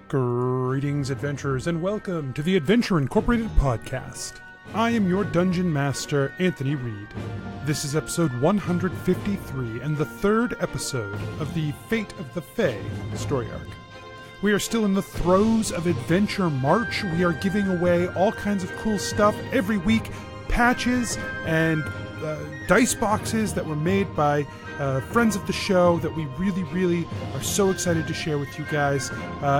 Greetings, adventurers, and welcome to the Adventure Incorporated podcast. I am your Dungeon Master, Anthony Reed. This is episode 153 and the third episode of the Fate of the Fae story arc. We are still in the throes of Adventure March. We are giving away all kinds of cool stuff every week, patches and dice boxes that were made by friends of the show that we really are so excited to share with you guys.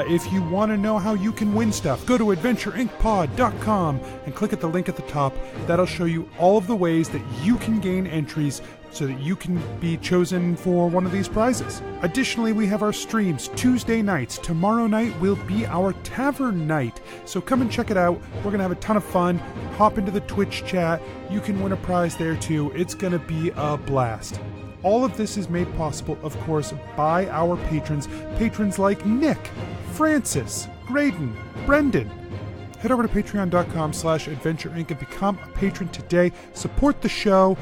If you want to know how you can win stuff, go to adventureinkpod.com and click at the link at the top. That'll show you all of the ways that you can gain entries so that you can be chosen for one of these prizes. Additionally, we have our streams Tuesday nights. Tomorrow night will be our tavern night, so come and check it out. We're going to have a ton of fun. Hop into the Twitch chat. You can win a prize there too. It's going to be a blast. All of this is made possible, of course, by our patrons. Patrons like Nick, Francis, Graydon, Brendan. Head over to patreon.com/adventureinc and become a patron today. Support the show.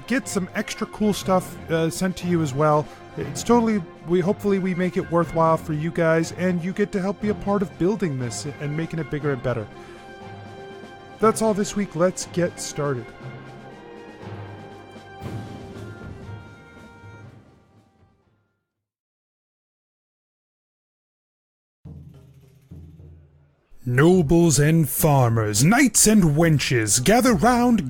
Get some extra cool stuff sent to you as well. It's hopefully we make it worthwhile for you guys, and you get to help be a part of building this and making it bigger and better. That's all this week. Let's get started. Nobles and farmers, knights and wenches, gather round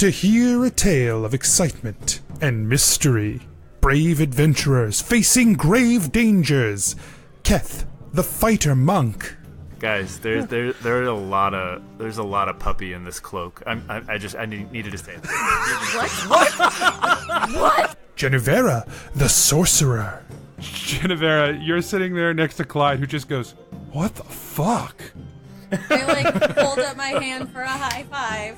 to hear a tale of excitement and mystery. Brave adventurers facing grave dangers. Keth, the fighter monk. Guys, there's a lot of puppy in this cloak. I needed to say that. What? Jennuvera, the sorcerer. Jennuvera, you're sitting there next to Clyde, who just goes, "What the fuck?" I hold up my hand for a high five.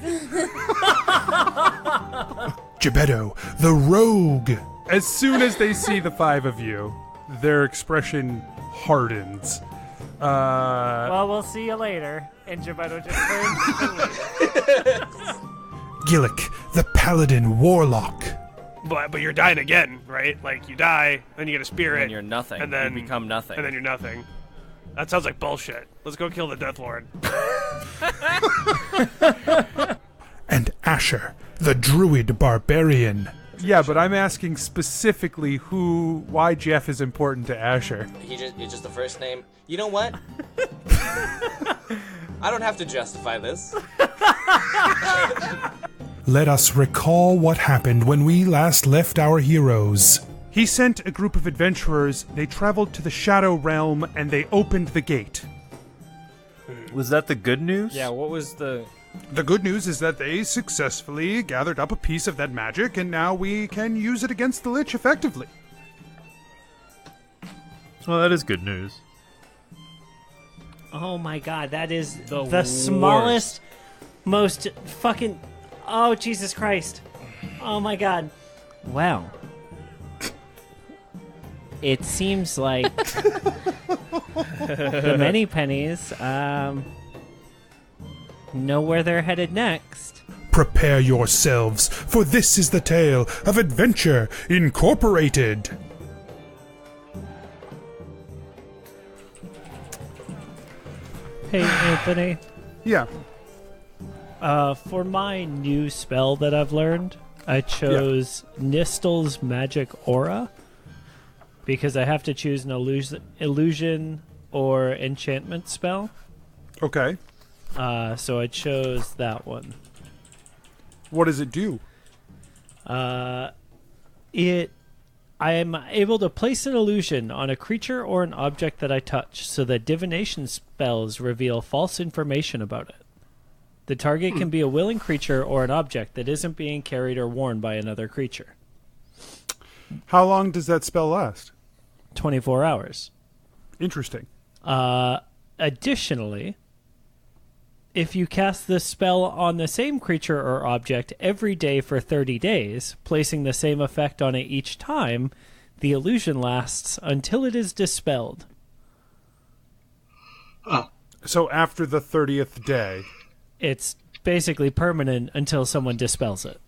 Jebeddo, the rogue. As soon as they see the five of you, their expression hardens. Well, we'll see you later. And Jebeddo just turns. Gillik, the paladin warlock. But you're dying again, right? Like, you die, then you get a spirit. And you're nothing. And then you become nothing. And then you're nothing. That sounds like bullshit. Let's go kill the Death Lord. And Asher, the druid barbarian. Yeah, but I'm asking specifically why Jeff is important to Asher. It's just the first name. You know what? I don't have to justify this. Let us recall what happened when we last left our heroes. He sent a group of adventurers. They traveled to the Shadow Realm, and they opened the gate. Was that the good news? Yeah, what was the... The good news is that they successfully gathered up a piece of that magic, and now we can use it against the Lich effectively. Well, that is good news. Oh my god, that is the smallest, most fucking... Oh, Jesus Christ. Oh my god. Wow. It seems like the Many Pennies know where they're headed next. Prepare yourselves, for this is the tale of Adventure Incorporated. Hey, Anthony. Yeah. For my new spell that I've learned, I chose Nistel's Magic Aura because I have to choose an illusion or enchantment spell. Okay. So I chose that one. What does it do? I am able to place an illusion on a creature or an object that I touch so that divination spells reveal false information about it. The target can be a willing creature or an object that isn't being carried or worn by another creature. How long does that spell last? 24 hours. Interesting. Additionally, if you cast this spell on the same creature or object every day for 30 days, placing the same effect on it each time, the illusion lasts until it is dispelled. So after the 30th day... It's basically permanent until someone dispels it.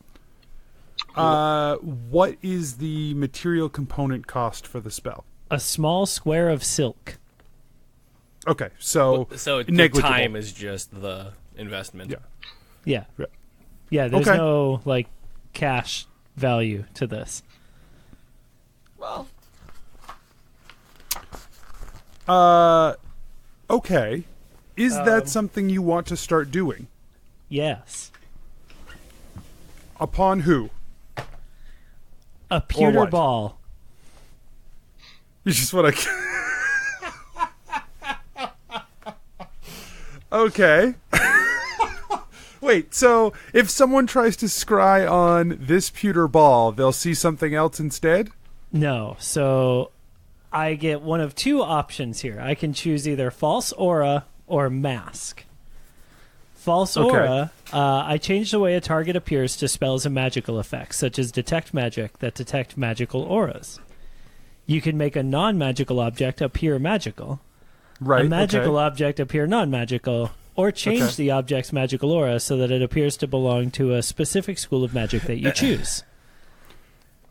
What is the material component cost for the spell? A small square of silk. Okay, so So the negligible. time is just the investment. Yeah. Yeah. Yeah, there's Okay. no like cash value to this. Well, Okay. Is that something you want to start doing? Yes. Upon who? A pewter what? ball. You just want to. Okay. Wait, so if someone tries to scry on this pewter ball, they'll see something else instead? No. So I get one of two options here. I can choose either false aura or mask. False Okay. aura, I change the way a target appears to spells and magical effects, such as detect magic that detect magical auras. You can make a non-magical object appear magical, Right. a magical okay. object appear non-magical, or change Okay. the object's magical aura so that it appears to belong to a specific school of magic that you choose.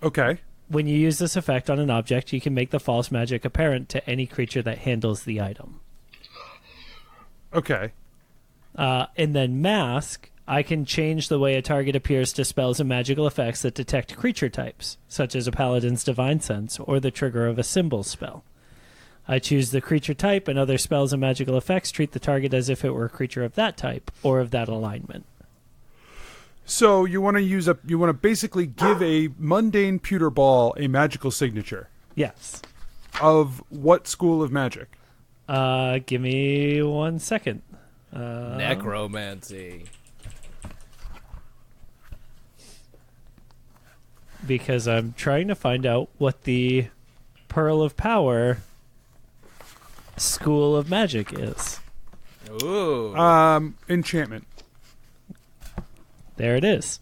Okay. When you use this effect on an object, you can make the false magic apparent to any creature that handles the item. Okay. And then mask, I can change the way a target appears to spells and magical effects that detect creature types, such as a paladin's divine sense or the trigger of a symbol spell. I choose the creature type, and other spells and magical effects treat the target as if it were a creature of that type or of that alignment. So you want to basically give a mundane pewter ball a magical signature Yes. of what school of magic? Give me 1 second. Necromancy. Because I'm trying to find out what the Pearl of Power School of Magic is. Ooh. Enchantment. There it is.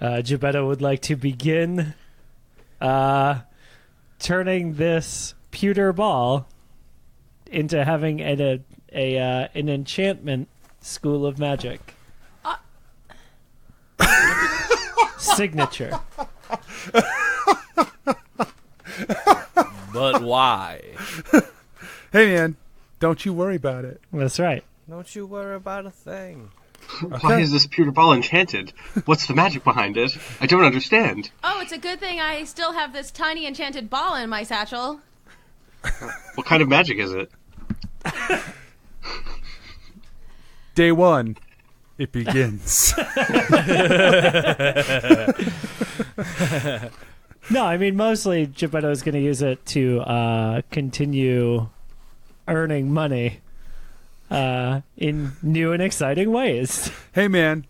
Gebeddo would like to begin turning this pewter ball into having an enchantment school of magic. Signature. But why? Hey, man, don't you worry about it. That's right. Don't you worry about a thing. Why is this pewter ball enchanted? What's the magic behind it? I don't understand. Oh, it's a good thing I still have this tiny enchanted ball in my satchel. What kind of magic is it? Day one, it begins. No, I mean, mostly Gebeddo is going to use it to continue earning money in new and exciting ways. Hey, man,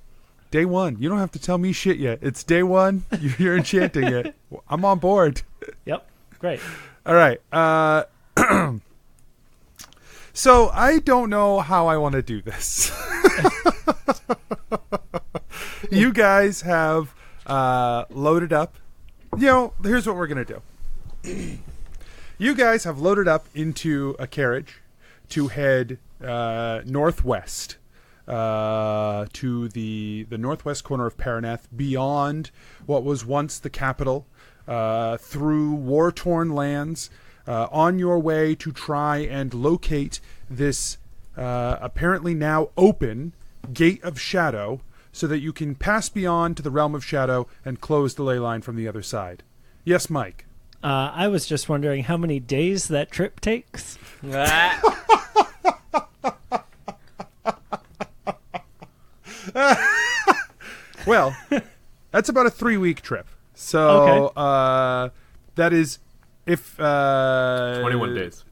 day one. You don't have to tell me shit yet. It's day one. You're enchanting it. I'm on board. Yep, great. All right. So I don't know how I want to do this. You guys have loaded up. You know, here's what we're going to do. You guys have loaded up into a carriage to head northwest to the northwest corner of Paraneth, beyond what was once the capital, through war-torn lands, on your way to try and locate this apparently now open Gate of Shadow, so that you can pass beyond to the Realm of Shadow and close the ley line from the other side. Yes, Mike? I was just wondering how many days that trip takes. Well, that's about a 3-week trip. So that is if 21 days.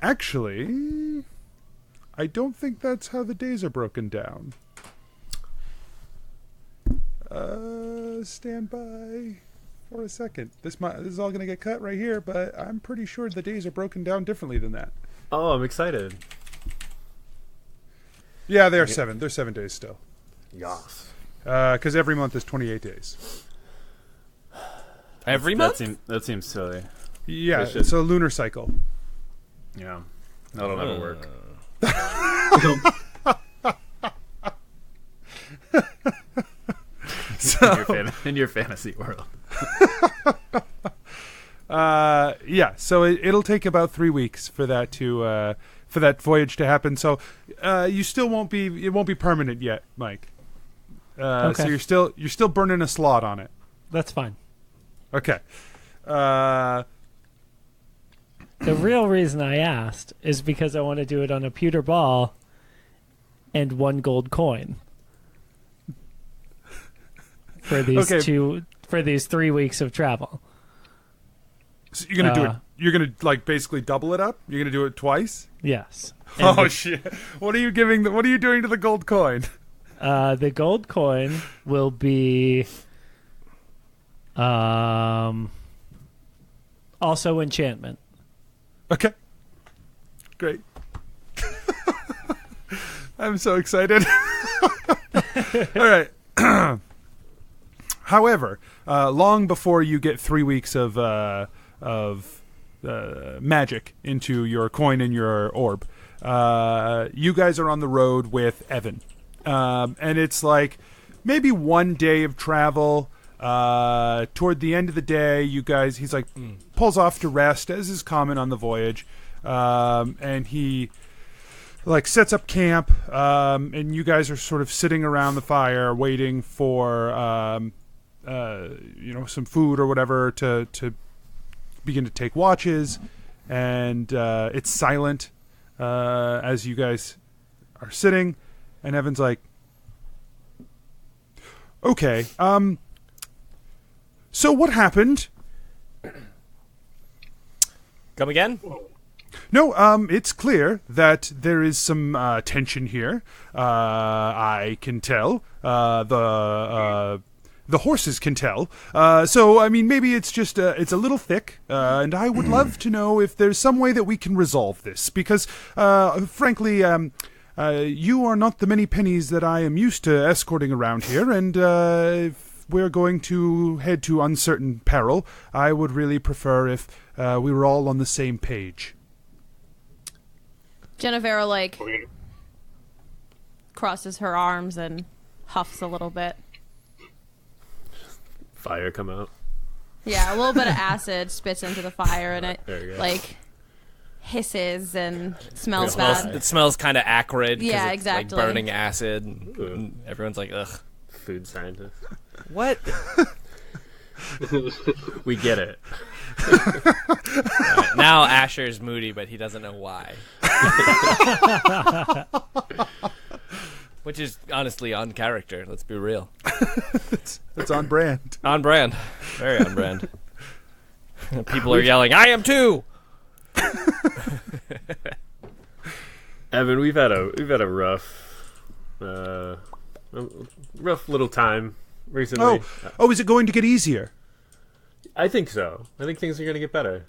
Actually, I don't think that's how the days are broken down. Stand by for a second. This is all going to get cut right here, but I'm pretty sure the days are broken down differently than that. Oh, I'm excited. Yeah, they are 7. They're 7 days still. Yes. Because every month is 28 days. Every month? That seems silly. Yeah, They should- it's a lunar cycle. Yeah. That'll never work. So, In your fantasy world. Yeah, so it'll take about 3 weeks for that to for that voyage to happen. So you still won't be. It won't be permanent yet, Mike. Okay. So you're still burning a slot on it. That's fine. Okay. The real reason I asked is because I want to do it on a pewter ball and 1 gold coin for these for these 3 weeks of travel. So you're gonna do it. You're gonna like basically double it up. You're gonna do it twice. Yes. Oh shit! What are you giving? What are you doing to the gold coin? The gold coin will be also enchantment. Okay. Great. I'm so excited. All right. However, long before you get 3 weeks of magic into your coin and your orb, you guys are on the road with Evan. And it's like maybe 1 day of travel. Toward the end of the day, you guys, he's like, pulls off to rest, as is common on the voyage. And he like sets up camp, and you guys are sort of sitting around the fire waiting for some food or whatever to begin to take watches. And it's silent as you guys are sitting, and Evan's like, okay, so what happened? Come again? No, it's clear that there is some tension here. I can tell. The horses can tell. So, I mean, maybe it's just it's a little thick, and I would love to know if there's some way that we can resolve this. Because, frankly, you are not the Many Pennies that I am used to escorting around here, and if we're going to head to uncertain peril, I would really prefer if we were all on the same page. Jennuvera, like, crosses her arms and huffs a little bit. Fire come out. Yeah, a little bit of acid spits into the fire, and it, There you go. like, hisses and smells It bad. smells kind of acrid. 'Cause Yeah, it's exactly. Like burning acid. And everyone's like, ugh. Food scientist. What? We get it. Right, now Asher's moody, but he doesn't know why. Which is honestly on character. Let's be real. It's on brand. On brand. Very on brand. People are yelling, I am too! Evan, we've had a rough little time recently. Oh, is it going to get easier? I think so. I think things are going to get better.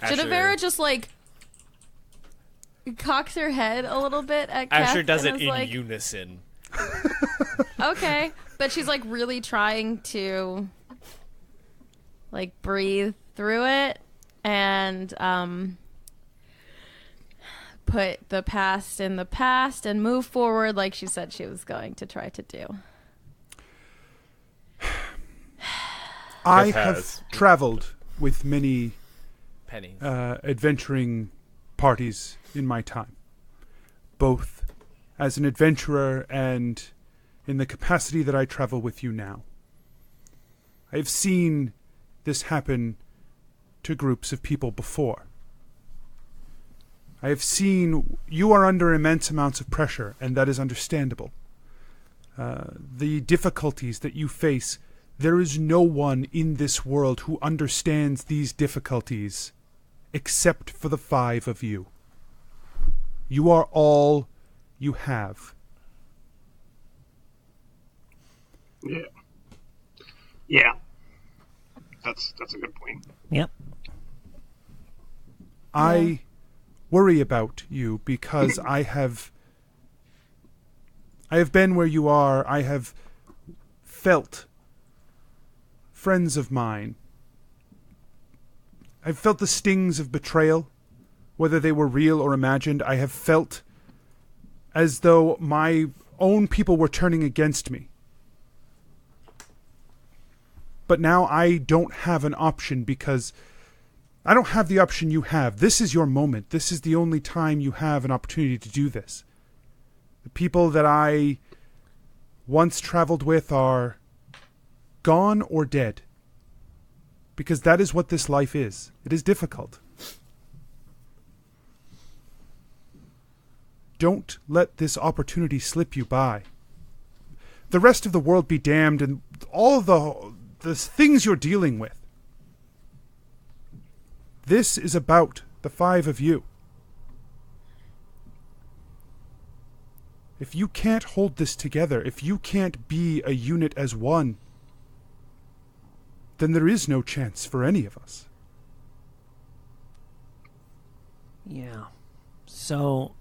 Jennuvera just, like, cocks her head a little bit at Keth. Asher does it and is in like, unison. Okay. But she's, like, really trying to, like, breathe through it and put the past in the past and move forward like she said she was going to try to do. I have traveled with many Pennies. adventuring parties in my time, both as an adventurer and in the capacity that I travel with you now. I've seen this happen to groups of people before. I have seen you are under immense amounts of pressure, and that is understandable. The difficulties that you face, there is no one in this world who understands these difficulties except for the 5 of you. You are all you have. Yeah. That's a good point. Yep. I worry about you because I have been where you are. I have felt friends of mine. I've felt the stings of betrayal, whether they were real or imagined. I have felt as though my own people were turning against me. But now I don't have an option because I don't have the option you have. This is your moment. This is the only time you have an opportunity to do this. The people that I once traveled with are gone or dead. Because that is what this life is. It is difficult. Don't let this opportunity slip you by. The rest of the world be damned and all the things you're dealing with. This is about the 5 of you. If you can't hold this together, if you can't be a unit as one, then there is no chance for any of us. Yeah. So...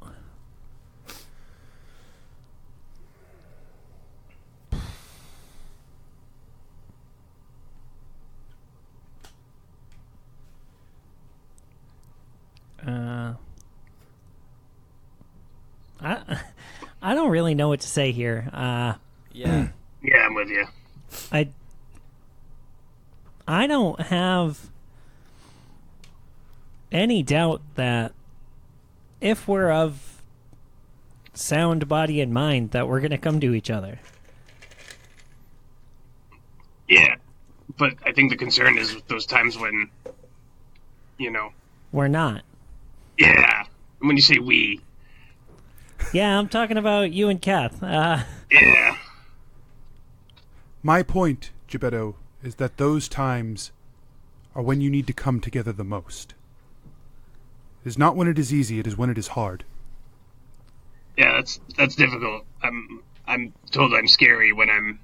I don't really know what to say here. Yeah. Yeah, I'm with you. I don't have any doubt that if we're of sound body and mind, that we're going to come to each other. Yeah, but I think the concern is with those times when, We're not. Yeah, when you say we. Yeah, I'm talking about you and Keth. Yeah. My point, Gebeddo, is that those times are when you need to come together the most. It is not when it is easy, it is when it is hard. Yeah, that's difficult. I'm told I'm scary when I'm,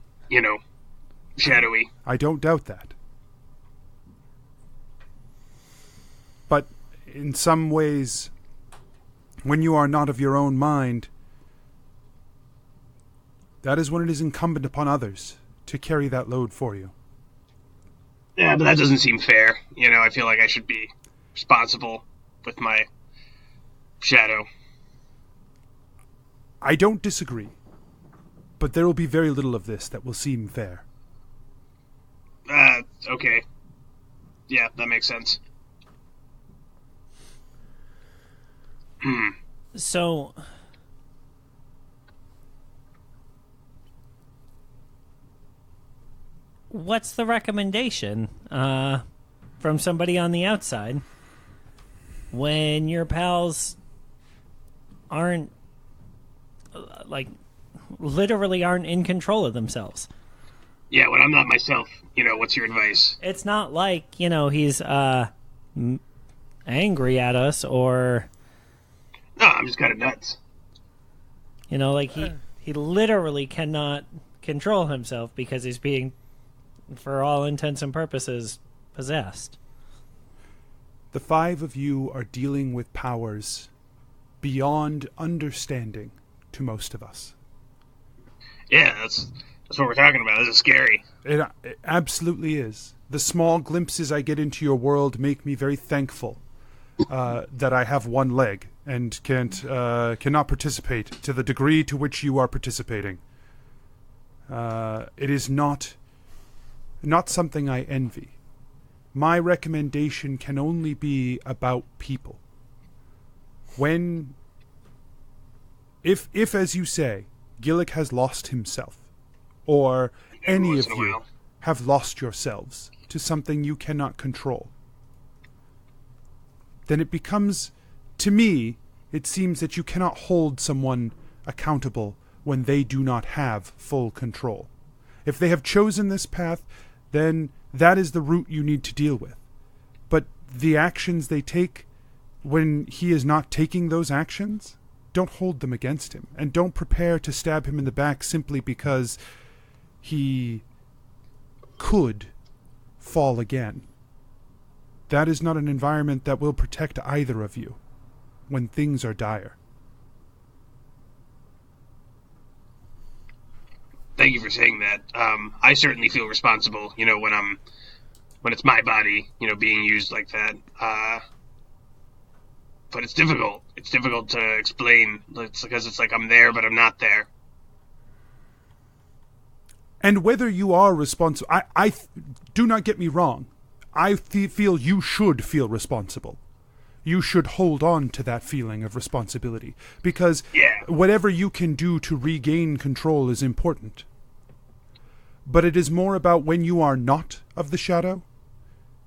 shadowy. I don't doubt that. But in some ways, when you are not of your own mind, that is when it is incumbent upon others to carry that load for you. Yeah, but that doesn't seem fair. I feel like I should be responsible with my shadow. I don't disagree, but there will be very little of this that will seem fair. Okay. Yeah, that makes sense. So... what's the recommendation from somebody on the outside when your pals aren't, literally aren't in control of themselves? Yeah, when I'm not myself, what's your advice? It's not like, he's angry at us or... No, I'm just kind of nuts. He literally cannot control himself because he's being, for all intents and purposes, possessed. The 5 of you are dealing with powers beyond understanding to most of us. Yeah, that's what we're talking about. This is scary. It absolutely is. The small glimpses I get into your world make me very thankful that I have one leg and cannot participate to the degree to which you are participating. It is not something I envy. My recommendation can only be about people. If as you say, Gillik has lost himself, or any of you have lost yourselves to something you cannot control, then it becomes, to me, it seems that you cannot hold someone accountable when they do not have full control. If they have chosen this path, then that is the route you need to deal with. But the actions they take when he is not taking those actions, don't hold them against him, and don't prepare to stab him in the back simply because he could fall again. That is not an environment that will protect either of you when things are dire. Thank you for saying that. I certainly feel responsible, when it's my body, being used like that. But it's difficult. It's difficult to explain. It's because it's like I'm there, but I'm not there. And whether you are responsible, do not get me wrong. I feel you should feel responsible. You should hold on to that feeling of responsibility, because whatever you can do to regain control is important. But it is more about when you are not of the shadow,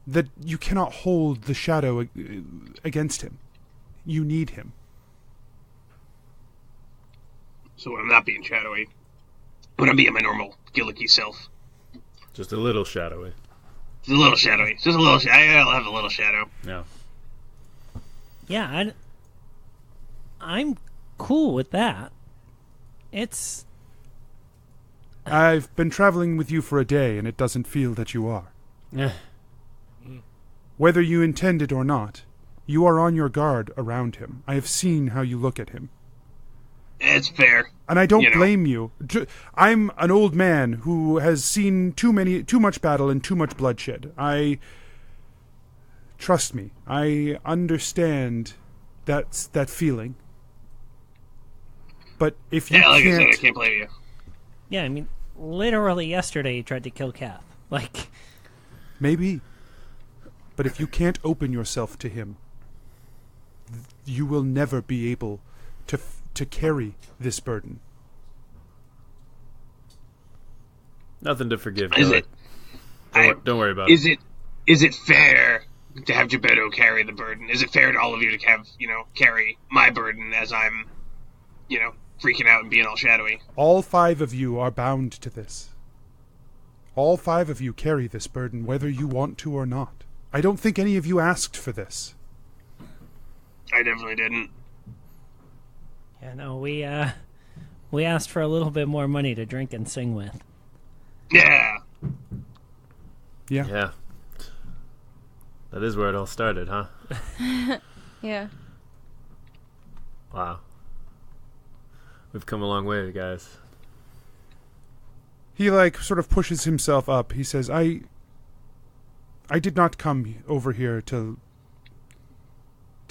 that you cannot hold the shadow against him. You need him. So when I'm not being shadowy, when I'm being my normal Gillicky self. Just a little shadowy. Just a little shadowy. Just a little I'll have a little shadow. Yeah. Yeah, I'm cool with that. I've been traveling with you for a day, and it doesn't feel that you are. Whether you intend it or not, you are on your guard around him. I have seen how you look at him. It's fair. And I don't blame you. I'm an old man who has seen too much battle and too much bloodshed. Trust me, I understand that feeling. But if you like can't... I said, I can't blame you. Yeah, I mean, literally yesterday you tried to kill Kath. Like... Maybe. But if you can't open yourself to him, you will never be able to carry this burden. Nothing to forgive. Is it? Don't worry about it. Is it fair to have Gebeddo carry the burden? Is it fair to all of you to have, carry my burden as I'm, freaking out and being all shadowy? All 5 of you are bound to this. All 5 of you carry this burden, whether you want to or not. I don't think any of you asked for this. I definitely didn't. Yeah, no, we asked for a little bit more money to drink and sing with. Yeah. Yeah. That is where it all started, huh? Yeah. Wow. We've come a long way, guys. He, sort of pushes himself up. He says, I did not come over here to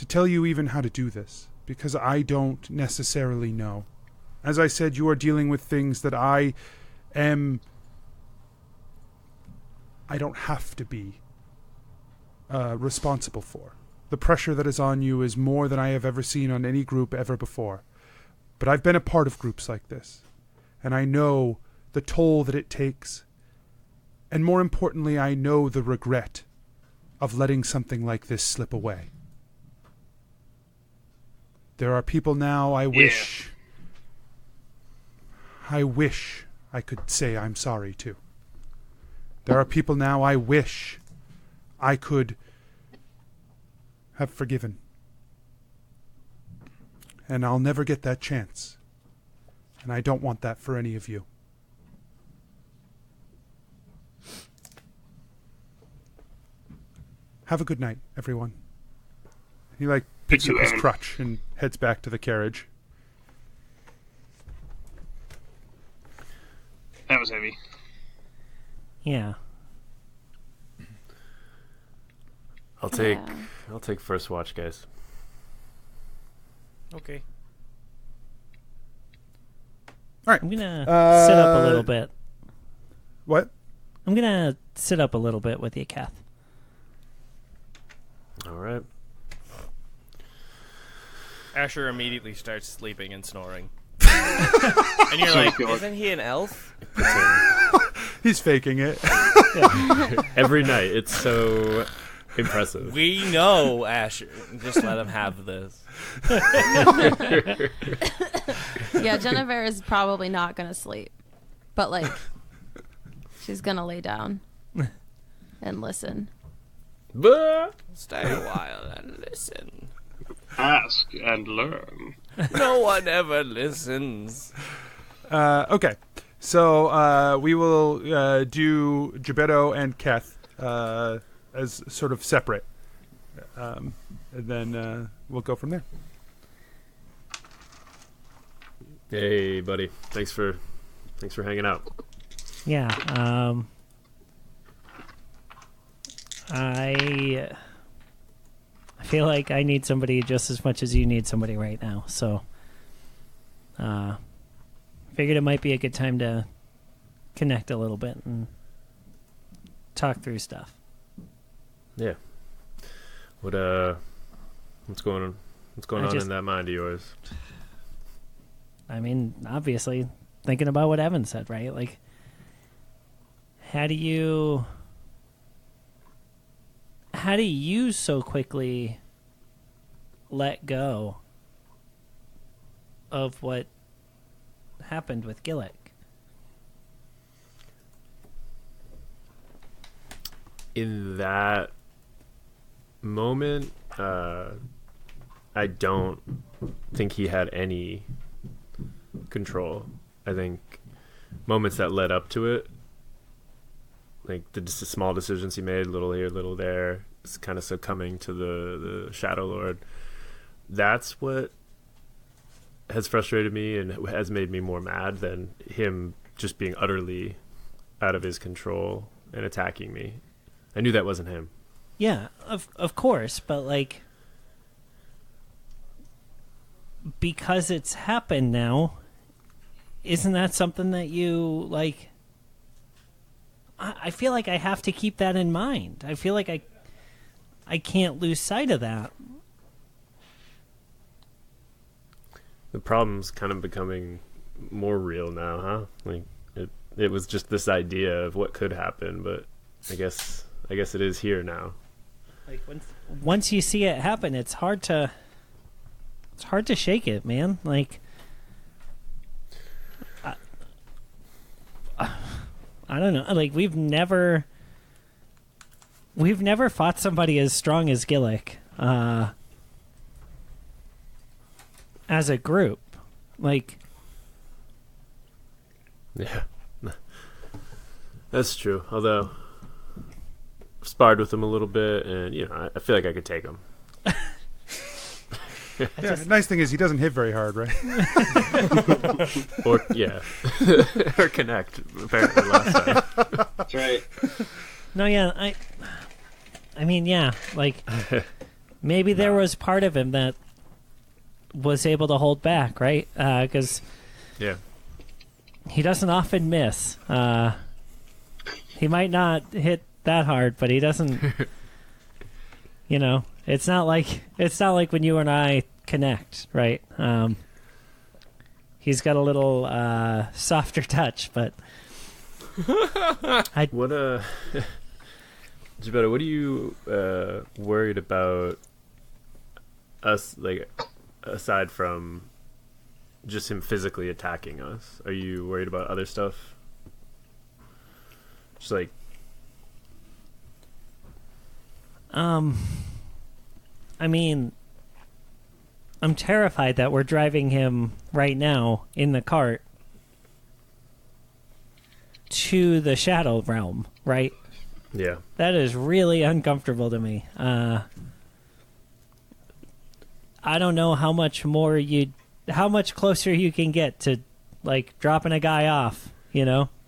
tell you even how to do this, because I don't necessarily know. As I said, you are dealing with things that I don't have to be responsible for. The pressure that is on you is more than I have ever seen on any group ever before. But I've been a part of groups like this, and I know the toll that it takes. And more importantly, I know the regret of letting something like this slip away. There are people now I wish I could say I'm sorry to. There are people now I wish I could have forgiven. And I'll never get that chance. And I don't want that for any of you. Have a good night, everyone. He picks up his crutch and heads back to the carriage. That was heavy. Yeah. I'll take first watch, guys. Okay. All right. I'm gonna sit up a little bit. What? I'm gonna sit up a little bit with you, Kath. All right. Asher immediately starts sleeping and snoring. And you're like, isn't he an elf? He's faking it. Every night. It's so impressive. We know, Asher. Just let him have this. Yeah, Jennuvera is probably not going to sleep. But, she's going to lay down and listen. Stay a while and listen. Ask and learn. No one ever listens. Okay. So we will do Gebeddo and Keth as sort of separate. And then we'll go from there. Hey, buddy. Thanks for hanging out. Yeah. I feel like I need somebody just as much as you need somebody right now. So, figured it might be a good time to connect a little bit and talk through stuff. Yeah. What's going on? What's going on in that mind of yours? I mean, obviously, thinking about what Evan said, right? Like, how do you so quickly let go of what happened with Gillik? In that moment, I don't think he had any control. I think moments that led up to it, like the small decisions he made, little here, little there, it's kind of succumbing to the Shadow Lord. That's what has frustrated me and has made me more mad than him just being utterly out of his control and attacking me. I knew that wasn't him. Yeah, of course, but like, because it's happened now, isn't that something that you like? I feel like I have to keep that in mind. I feel like I can't lose sight of that. The problem's kind of becoming more real now, huh? Like it was just this idea of what could happen, but I guess it is here now. Like once you see it happen, it's hard to shake it, man. Like I don't know. Like we've never fought somebody as strong as Gillik as a group. Like, yeah, that's true. Although I've sparred with him a little bit, and I feel like I could take him. The nice thing is he doesn't hit very hard, right? Or or connect. Apparently last time. That's right. No, yeah, I mean, yeah, like maybe there was part of him that was able to hold back, right? Because he doesn't often miss. He might not hit that hard, but he doesn't. It's not like when you and I connect, right? He's got a little softer touch, but Jebeddo, what are you worried about us, like, aside from just him physically attacking us? Are you worried about other stuff? Just like I mean, I'm terrified that we're driving him right now in the cart to the Shadow Realm, right? Yeah. That is really uncomfortable to me. I don't know how much closer you can get to, like, dropping a guy off, Right.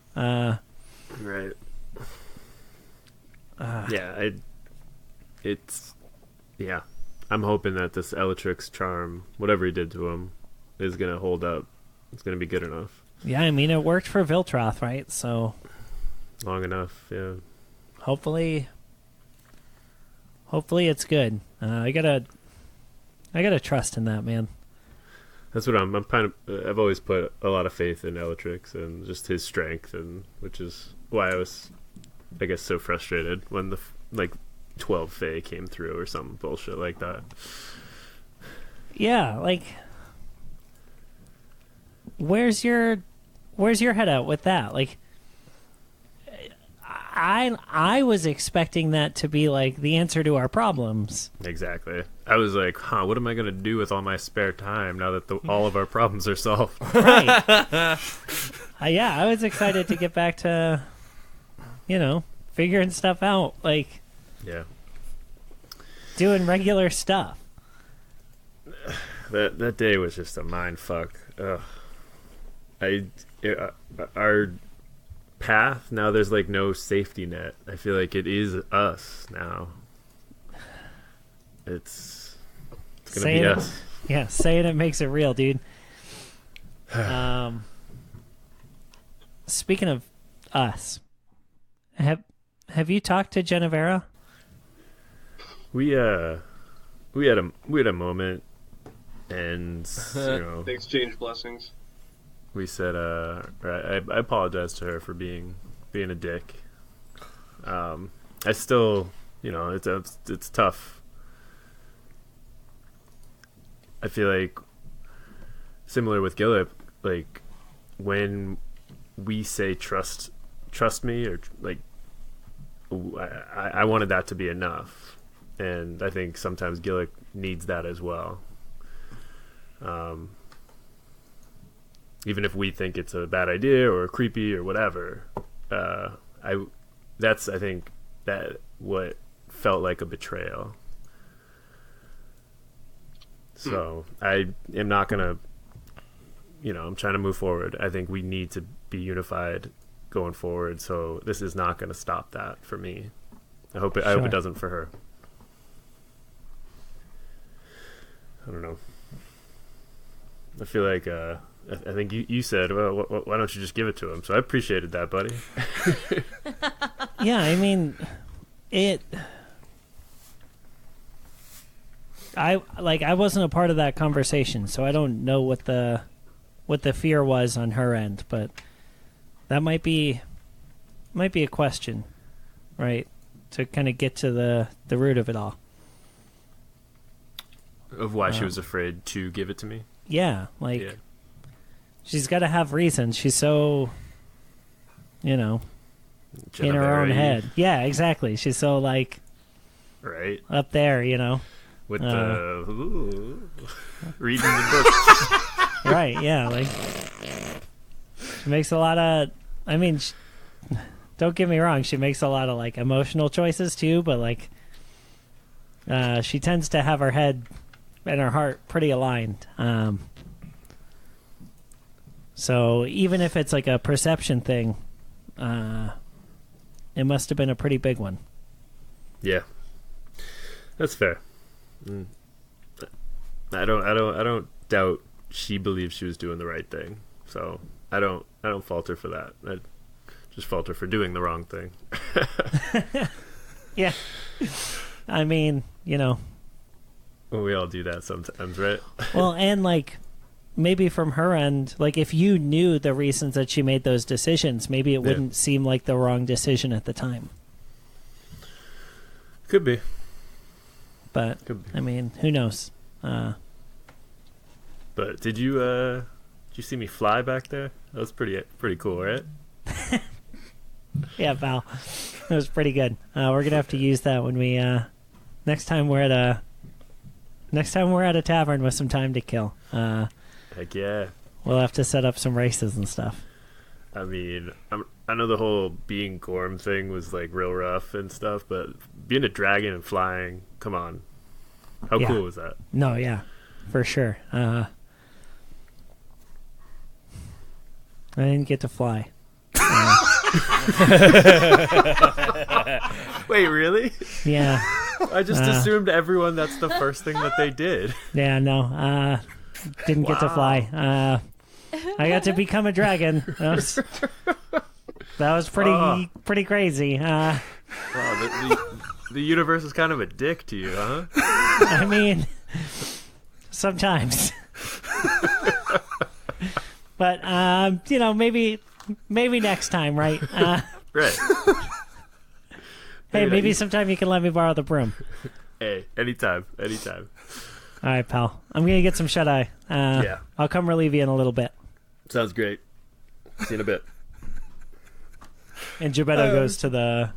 I'm hoping that this Elatrix charm, whatever he did to him, is going to hold up. It's going to be good enough. Yeah, I mean, it worked for Viltroth, right? So long enough, yeah. Hopefully it's good. I gotta trust in that, man. That's what I'm kind of. I've always put a lot of faith in Elatrix and just his strength, and which is why I was, I guess, so frustrated when the 12 Fae came through or some bullshit like that. Yeah, like, where's your head out with that? Like, I was expecting that to be like the answer to our problems. Exactly. I was like, what am I going to do with all my spare time now that all of our problems are solved? Right. Yeah, I was excited to get back to, figuring stuff out. Like, yeah, doing regular stuff. That day was just a mind fuck. Our path now, there's like no safety net. I feel like it is us now. It's gonna be us. Yeah, saying it makes it real, dude. Speaking of us. Have you talked to Jennuvera? We had a moment, and They exchange blessings. we said I apologize to her for being a dick. I still, it's tough. I feel like similar with Gillik, like when we say trust me, or like I wanted that to be enough, and I think sometimes Gillik needs that as well. Even if we think it's a bad idea or creepy or whatever, I think that what felt like a betrayal. So I am not gonna, I'm trying to move forward. I think we need to be unified going forward. So this is not going to stop that for me. I hope it doesn't for her. I don't know. I feel like I think you said, well, why don't you just give it to him? So I appreciated that, buddy. Yeah, I mean, I wasn't a part of that conversation, so I don't know what the fear was on her end, but that might be a question, right? To kind of get to the root of it all. Of why she was afraid to give it to me? Yeah, she's got to have reasons. She's so, in her own head. Yeah, exactly. She's so right up there, with the reading the book. Right? Yeah, she makes a lot of. I mean, don't get me wrong. She makes a lot of emotional choices too, but she tends to have her head and her heart pretty aligned. So even if it's a perception thing, it must have been a pretty big one. Yeah, that's fair. I don't doubt she believes she was doing the right thing. So I don't fault her for that. I just fault her for doing the wrong thing. Yeah, I mean, Well, we all do that sometimes, right? Well, and maybe from her end, if you knew the reasons that she made those decisions, maybe it wouldn't seem like the wrong decision at the time. Could be. But, I mean, who knows? But did you see me fly back there? That was pretty cool, right? Yeah, pal. That was pretty good. We're going to have to use that when we, next time we're at a tavern with some time to kill. Heck yeah. We'll have to set up some races and stuff. I mean, I know the whole being Gorm thing was real rough and stuff, but being a dragon and flying, come on. How cool was that? No, yeah, for sure. I didn't get to fly. Wait, really? Yeah. I just assumed everyone that's the first thing that they did. Yeah, no. Didn't get to fly. I got to become a dragon. That was pretty crazy. Wow, the universe is kind of a dick to you, huh? I mean, sometimes. But maybe next time, right? Right. Hey, maybe sometime you can let me borrow the broom. Hey, anytime. All right, pal. I'm gonna get some shut-eye. Yeah. I'll come relieve you in a little bit. Sounds great. See you in a bit. And Gebeddo goes to the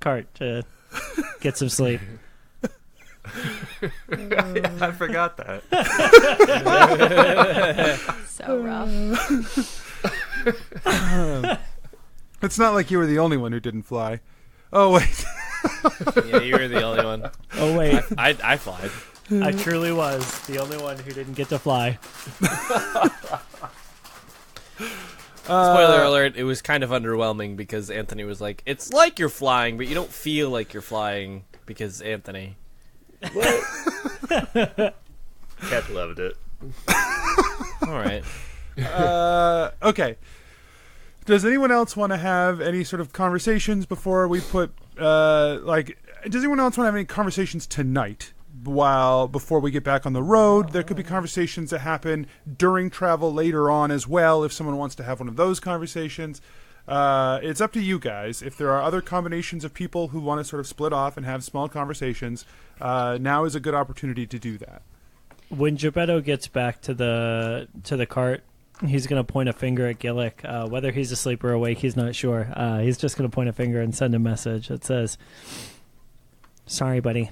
cart to get some sleep. I forgot that. So rough. It's not like you were the only one who didn't fly. Oh, wait. Yeah, you were the only one. Oh, wait. I flied. I truly was the only one who didn't get to fly. Spoiler alert, it was kind of underwhelming because Anthony was like, it's like you're flying, but you don't feel like you're flying because Anthony. Cat loved it. All right. Okay. Does anyone else want to have any sort of conversations before we put, does anyone else want to have any conversations tonight before we get back on the road? There could be conversations that happen during travel later on as well if someone wants to have one of those conversations. It's up to you guys. If there are other combinations of people who want to sort of split off and have small conversations, now is a good opportunity to do that. When Gebeddo gets back to the cart, he's going to point a finger at Gillik. Whether he's asleep or awake, he's not sure. He's just going to point a finger and send a message that says, "Sorry, buddy.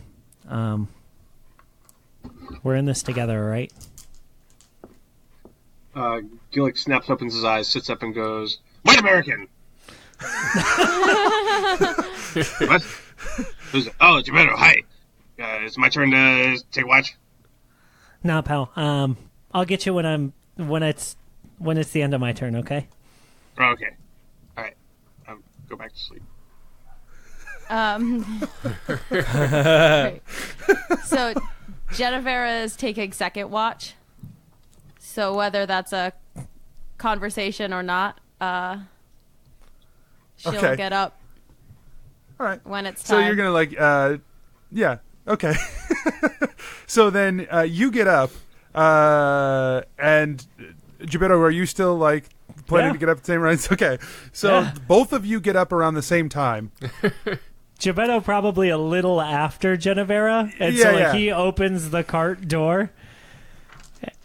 We're in this together, all right?" Gillik snaps open his eyes, sits up, and goes, "White American." What? Who's it? Oh, Gebeddo, hi. It's my turn to take watch. Nah, pal. I'll get you when it's the end of my turn, okay? Oh, okay. All right. Go back to sleep. Great. So Jennuvera is taking second watch. So whether that's a conversation or not, she'll Okay. get up All right. when it's So time. you're going to yeah, okay. So then you get up, and Gebeddo, are you still planning to get up at the same time? Okay. So both of you get up around the same time. Gebeddo probably a little after Jennuvera, and he opens the cart door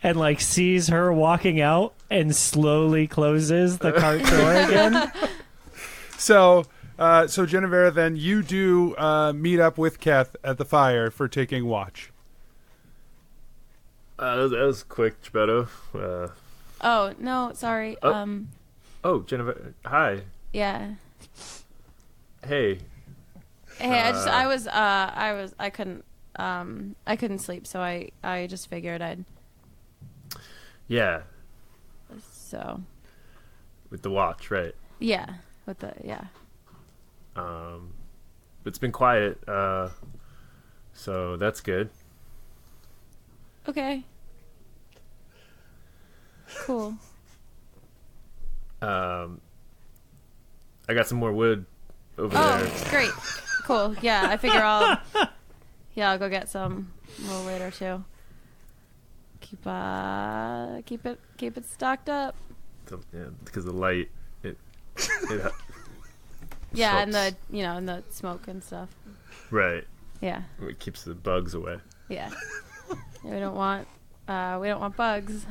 and sees her walking out and slowly closes the cart door again. So Jennuvera, then you do meet up with Keth at the fire for taking watch. That was quick, Gebeddo. Oh, no, sorry. Oh, Jennuvera. Hi. Yeah. Hey. Hey, I couldn't sleep, so I just figured I'd. Yeah. So. With the watch, right? Yeah. With the It's been quiet, so that's good. Okay. Cool. I got some more wood over there. Oh, great. Cool. Yeah, I figure I'll go get some a little later too. Keep it stocked up. Yeah, because the light, it Yeah, helps. and the smoke and stuff. Right. Yeah. It keeps the bugs away. Yeah. We don't want bugs.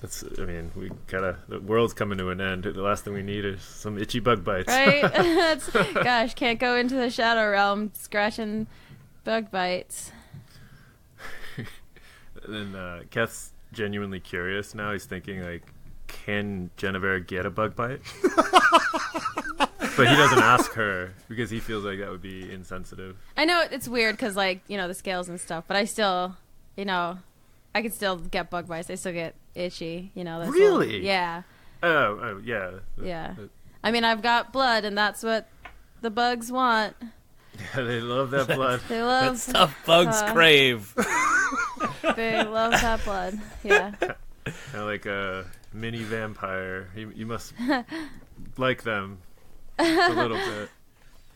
The world's coming to an end. The last thing we need is some itchy bug bites. Right? Gosh, can't go into the shadow realm scratching bug bites. And then Keth's genuinely curious now. He's thinking, can Jennuvera get a bug bite? But he doesn't ask her because he feels like that would be insensitive. I know it's weird because, the scales and stuff, but I still, I can still get bug bites. I still get itchy, those Really? Yeah. Oh, yeah. Yeah. I mean, I've got blood, and that's what the bugs want. Yeah, they love that blood. They love That stuff bugs crave. They love that blood. Yeah. Kind of like a mini vampire. You must like them a little bit.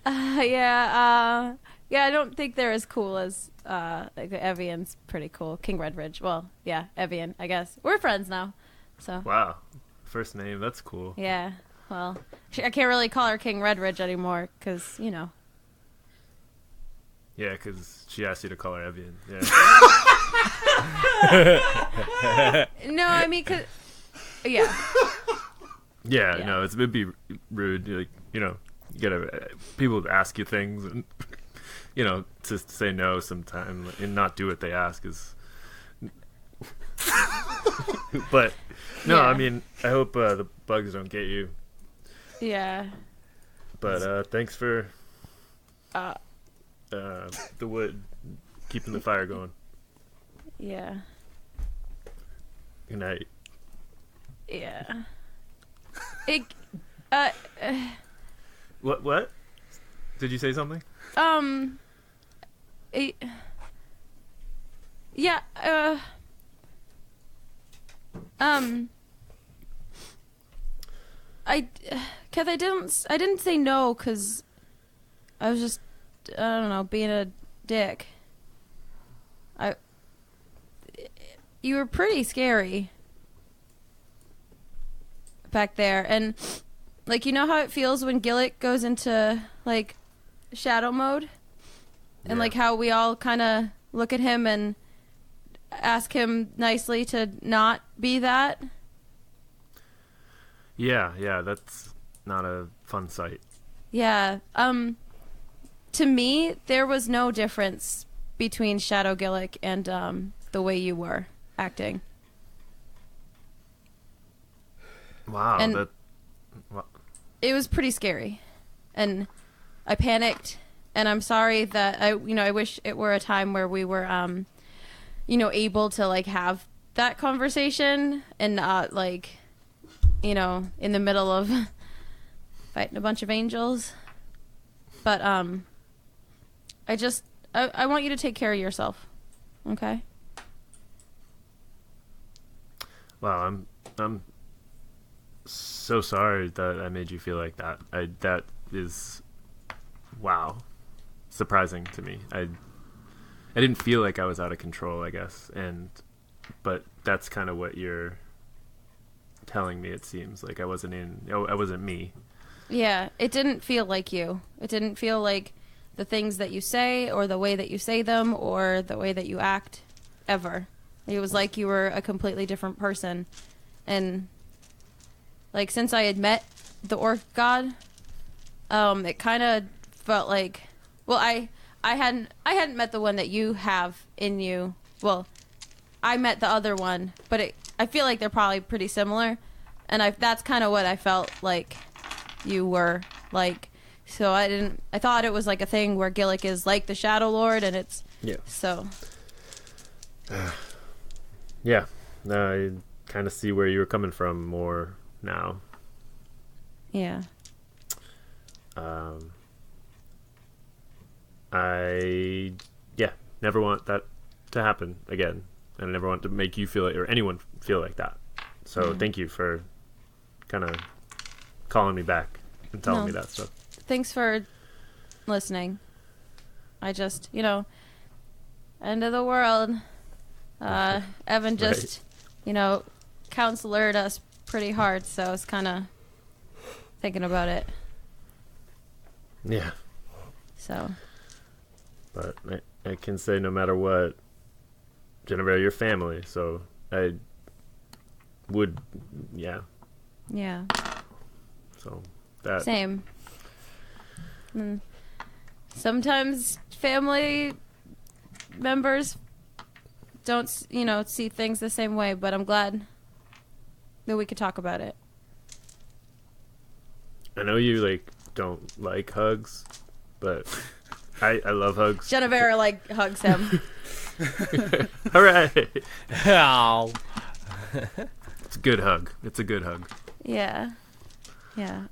Yeah. I don't think they're as cool as Evian's pretty cool. King Redridge. Well, yeah, Evian, I guess. We're friends now. So. Wow. First name, that's cool. Yeah. Well, I can't really call her King Redridge anymore because, Yeah, because she asked you to call her Evian. Yeah. No, I mean, yeah. Yeah, no, it'd be rude. You gotta people ask you things, and to say no sometime and not do what they ask is. But no, Yeah. I mean, I hope the bugs don't get you. Yeah. But thanks for the wood, keeping the fire going. Yeah. Good night. Yeah. What? Did you say something? Yeah, Keth, I didn't say no because I was just, I don't know, being a dick. You were pretty scary back there, and like, you know how it feels when Gillik goes into like shadow mode, and like how we all kind of look at him and ask him nicely to not be that. Yeah, that's not a fun sight. Yeah. To me, there was no difference between Shadow Gillik and the way you were acting. Wow, And it was pretty scary, and I panicked. And I'm sorry that I wish it were a time where we were, able to like have that conversation and not like, in the middle of fighting a bunch of angels. But I want you to take care of yourself, okay? Wow, I'm so sorry that I made you feel like that. That is, wow, surprising to me. I didn't feel like I was out of control, I guess, but that's kind of what you're telling me. It seems like I wasn't me. Yeah, it didn't feel like you. It didn't feel like the things that you say or the way that you say them or the way that you act ever. It was like you were a completely different person. And like, since I had met the orc god, it kind of felt like, well, I hadn't met the one that you have in you. Well, I met the other one, but I feel like they're probably pretty similar, and that's kind of what I felt like you were like. So I thought it was like a thing where Gillik is like the Shadow Lord, and it's so. Yeah, I kind of see where you were coming from more now. Yeah. I never want that to happen again, and I never want to make you feel it or anyone feel like that. So thank you for kind of calling me back and telling me that stuff. Thanks for listening. I just, end of the world. Evan just, counselored us pretty hard, so I was kind of thinking about it. Yeah. So. But I can say no matter what, Jennuvera, you're family, so I would, yeah. So that. Same. Sometimes family members don't, see things the same way, but I'm glad that we could talk about it. I know you, don't like hugs, but I love hugs. Jennuvera, hugs him. Hooray! Ow. It's a good hug. It's a good hug. Yeah.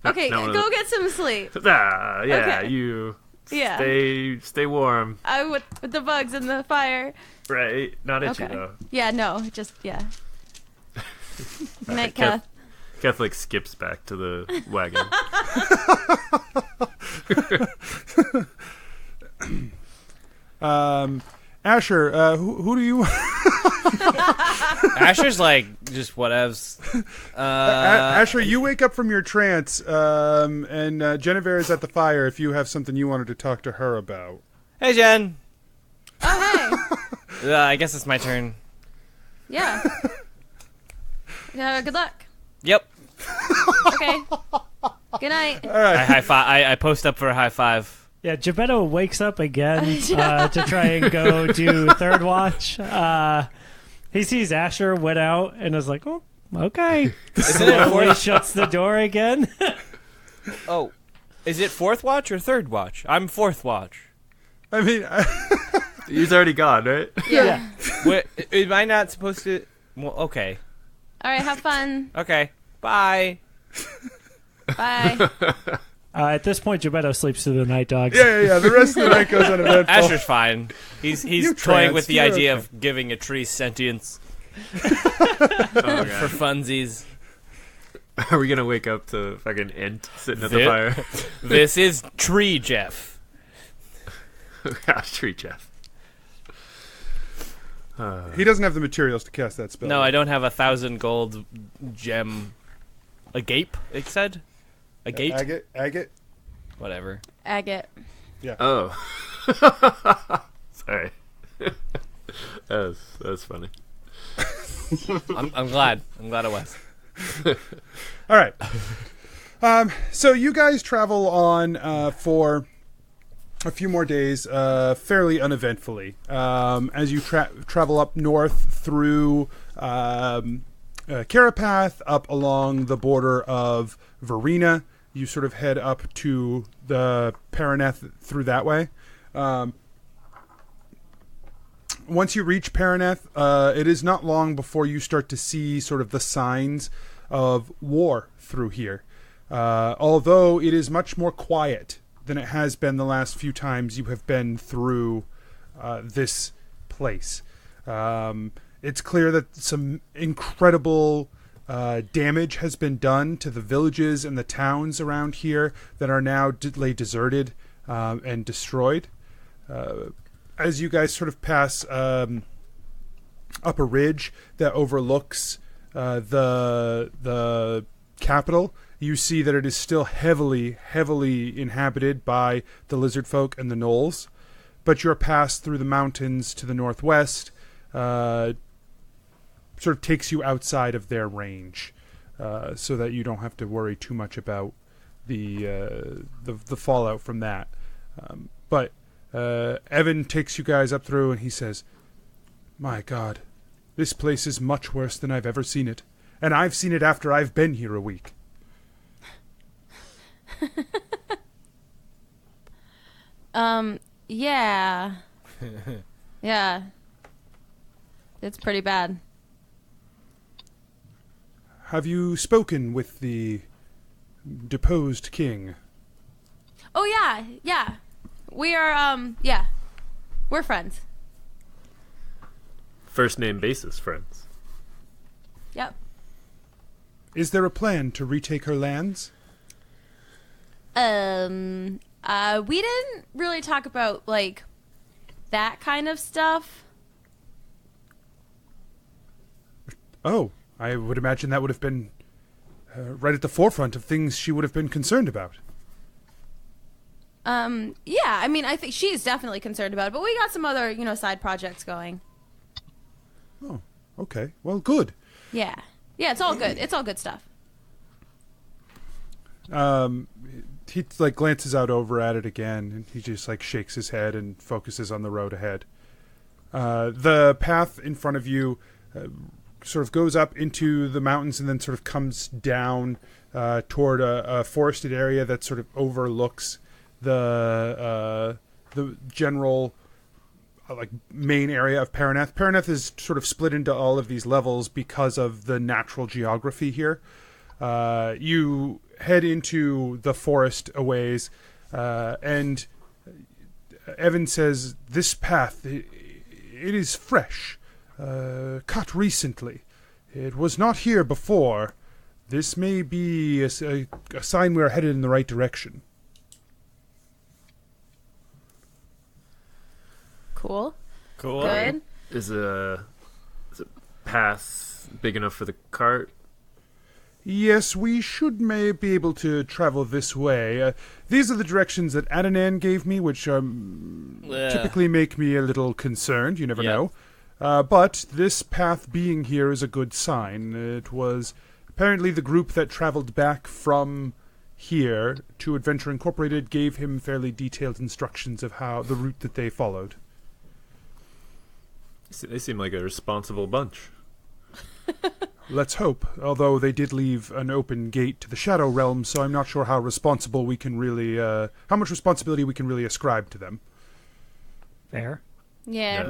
Okay, go get some sleep. Yeah, Okay. You Yeah. stay warm. I would with the bugs in the fire. Right, not itchy though. Yeah, no, just yeah. Good night, Keth. Keth. Keth skips back to the wagon. Asher, who do you? Asher's just whatevs. Asher, you wake up from your trance, and Jennuvera is at the fire. If you have something you wanted to talk to her about. Hey, Jen. Oh, hey. I guess it's my turn. Yeah. Good luck. Yep. Okay. Good night. All right. I high five. I post up for a high five. Yeah, Gebeddo wakes up again to try and go do third watch. He sees Asher went out and is like, "Oh, okay." Slowly shuts the door again. Oh, is it fourth watch or third watch? I'm fourth watch. I mean, He's already gone, right? Yeah. Wait, am I not supposed to? Well, okay. All right. Have fun. Okay. Bye. Bye. At this point, Gebeddo sleeps through the night, dogs. yeah. The rest of the night goes uneventful. Asher's fine. He's You toying with tranced, the you're idea okay. of giving a tree sentience for funsies. Are we gonna wake up to fucking Ent sitting at the fire? This is Tree Jeff. Gosh, Tree Jeff. He doesn't have the materials to cast that spell. No, I don't have 1,000 gold gem. A gape, it said? A gate? Agate? Whatever. Agate. Yeah. Oh. Sorry. that was funny. I'm glad. I'm glad it was. All right. So you guys travel on for a few more days, fairly uneventfully. As you travel up north through Carapath, up along the border of Verena, you sort of head up to the Paraneth through that way. Once you reach Paraneth, it is not long before you start to see sort of the signs of war through here. Although it is much more quiet than it has been the last few times you have been through this place. It's clear that some incredible damage has been done to the villages and the towns around here that are now lay deserted and destroyed. As you guys sort of pass up a ridge that overlooks the capital, you see that it is still heavily inhabited by the lizard folk and the gnolls. But your pass through the mountains to the northwest sort of takes you outside of their range, so that you don't have to worry too much about the fallout from that. But Evan takes you guys up through, and he says, "My God, this place is much worse than I've ever seen it, and I've seen it after I've been here a week." Yeah. Yeah. It's pretty bad. Have you spoken with the deposed king? Oh, yeah. We are, yeah. We're friends. First name basis friends. Yep. Is there a plan to retake her lands? We didn't really talk about, like, that kind of stuff. Oh, I would imagine that would have been right at the forefront of things she would have been concerned about. Yeah, I mean, I think she's definitely concerned about it, but we got some other, side projects going. Oh, okay. Well, good. Yeah. Yeah, it's all good. It's all good stuff. He, glances out over at it again, and he just, shakes his head and focuses on the road ahead. The path in front of you sort of goes up into the mountains and then sort of comes down toward a forested area that sort of overlooks the general main area of Paraneth. Paraneth is sort of split into all of these levels because of the natural geography here. You head into the forest a ways, and Evan says, "This path, it is fresh, cut recently. It was not here before. This may be a sign we're headed in the right direction." Cool. Good. Is a path big enough for the cart? Yes, we should be able to travel this way. These are the directions that Adnan gave me, which typically make me a little concerned. You never know. But this path being here is a good sign. It was apparently the group that traveled back from here to Adventure Incorporated gave him fairly detailed instructions of how the route that they followed. They seem like a responsible bunch. Let's hope, although they did leave an open gate to the Shadow Realm, so I'm not sure how responsible we can really, how much responsibility we can really ascribe to them. Fair. Yeah.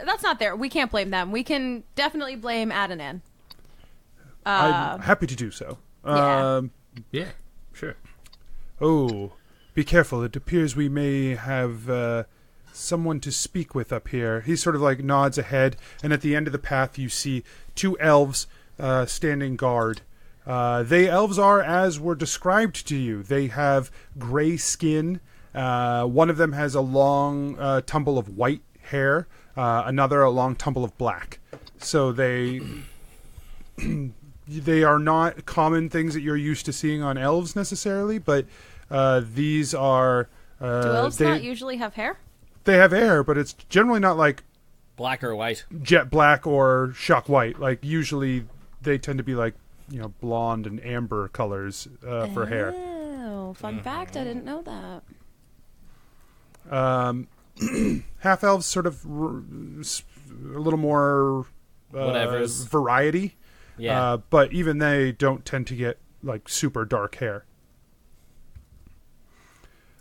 That's not there. We can't blame them. We can definitely blame Adnan. I'm happy to do so. Yeah, sure. Oh, be careful. It appears we may have someone to speak with up here. He sort of nods ahead, and at the end of the path you see two elves standing guard Elves are as were described to you. They have gray skin. One of them has a long tumble of white hair. Another a long tumble of black. So they are not common things that you're used to seeing on elves necessarily, but these are... Do elves not usually have hair? They have hair, but it's generally not like... Black or white? Jet black or shock white. Like, usually they tend to be like, blonde and amber colors for hair. Oh, fun fact, I didn't know that. Half elves sort of a little more variety. Yeah. But even they don't tend to get like super dark hair.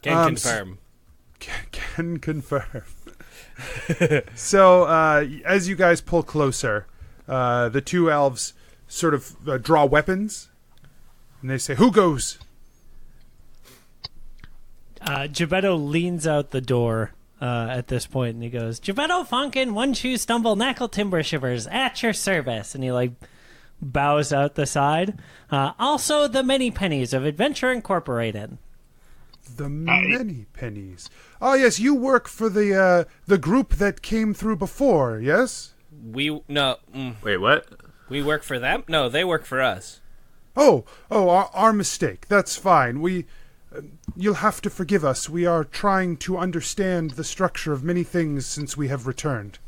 Can confirm. Can confirm. So as you guys pull closer, the two elves sort of draw weapons, and they say, "Who goes?" Gebeddo leans out the door at this point, and he goes, "Gebeddo Funkin, one shoe stumble, knackle timber shivers, at your service." And he bows out the side. Also, the Many Pennies of Adventure Incorporated. The Many Pennies. Oh yes, you work for the group that came through before. Yes. Wait, what? We work for them? No, they work for us. Oh, our mistake. That's fine. You'll have to forgive us. We are trying to understand the structure of many things since we have returned.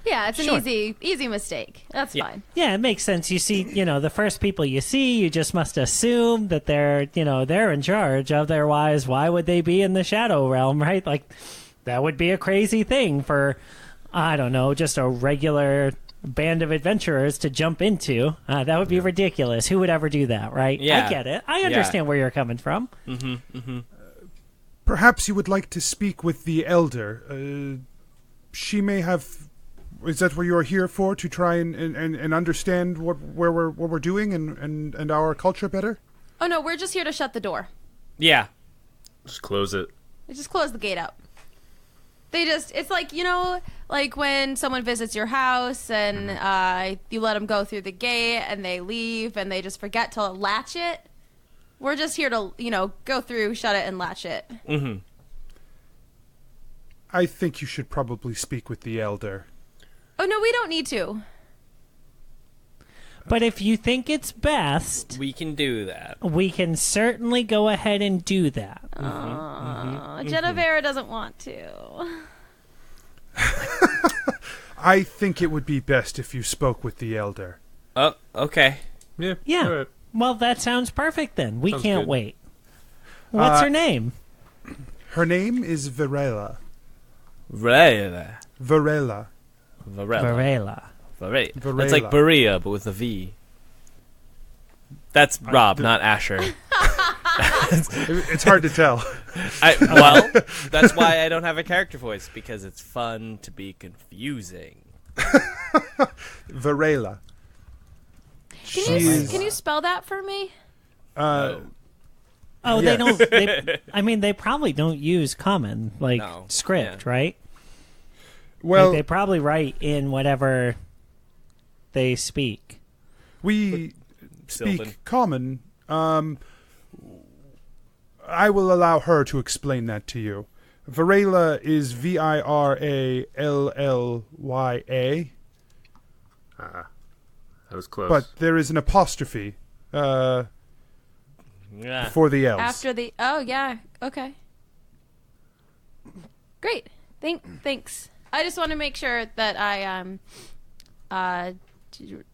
Yeah, it's an easy mistake. That's fine. Yeah, it makes sense. You see, the first people you see, you just must assume that they're in charge. Otherwise, why would they be in the Shadow Realm, right? Like, that would be a crazy thing for, I don't know, just a regular band of adventurers to jump into. That would be ridiculous. Who would ever do that, right? Yeah. I get it. I understand where you're coming from. Perhaps you would like to speak with the elder. She may have... Is that what you are here for? To try and understand what we're doing and our culture better? Oh no, we're just here to shut the door. Yeah. Just close it. They just close the gate up. It's like, like when someone visits your house and you let them go through the gate and they leave and they just forget to latch it. We're just here to, go through, shut it, and latch it. Mm-hmm. I think you should probably speak with the elder. Oh, no, we don't need to. But if you think it's best... We can do that. We can certainly go ahead and do that. Jennuvera doesn't want to. I think it would be best if you spoke with the elder. Oh, okay. Yeah. Right. Well, that sounds perfect then. We Sounds can't good. wait. What's her name? Her name is Varela. Varela. Varela. Varela. That's like Berea, but with a V. That's Rob, not Asher. It's hard to tell. Well, that's why I don't have a character voice, because it's fun to be confusing. Varela. Can you spell that for me? Oh, Yeah. they don't. They probably don't use common script, right? Well, they probably write in whatever they speak. We speak Sylvan. common. I will allow her to explain that to you. Varela is Virallya. That was close. But there is an apostrophe Yeah. for the L's. After the... Oh, yeah. Okay. Great. Thanks. I just want to make sure that I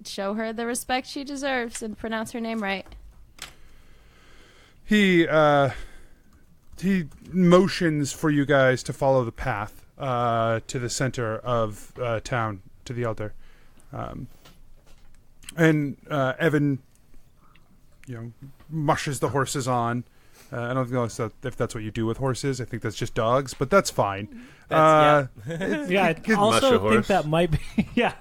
show her the respect she deserves and pronounce her name right. He motions for you guys to follow the path to the center of town, to the elder. And Evan, mushes the horses on. I don't know if that's what you do with horses. I think that's just dogs, but that's fine. I Mush also a horse. think that might be... Yeah.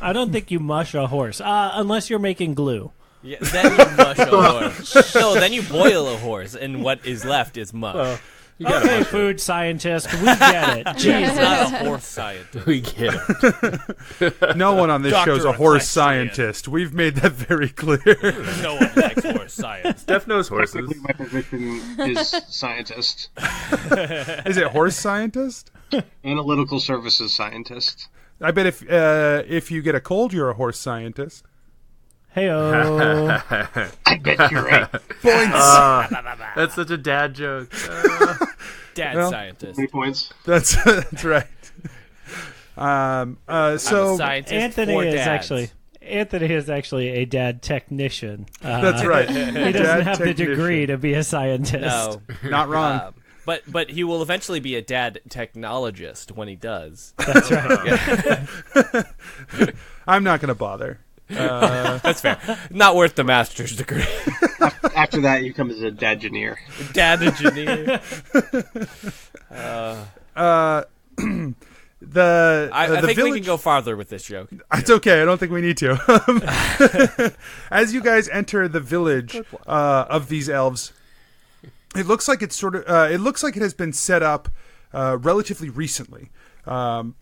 I don't think you mush a horse, unless you're making glue. Yeah, then you mush a horse. No, then you boil a horse, and what is left is mush. Okay, food scientist, we get it. He's Jesus. not a horse scientist. We get it. No one on this Doctor show is a of horse equestrian. scientist. We've made that very clear. No one likes horse science. Steph knows horses. Technically, my position is scientist, Is it horse scientist? analytical services scientist. I bet if you get a cold, you're a horse scientist. Heyo. I bet you're right. That's such a dad joke. Dad Well, scientist. 3 points. That's right. So I'm a scientist Anthony for is dads. actually a dad technician. that's right. He doesn't have the degree to be a scientist. No. Not wrong. But he will eventually be a dad technologist when he does. That's right. I'm not going to bother. That's fair. Not worth the master's degree. After that, you come as a dad-engineer. Dad engineer. I think we can go farther with this joke. It's okay. I don't think we need to. As you guys enter the village of these elves, it looks like it's sort of. It looks like it has been set up relatively recently. The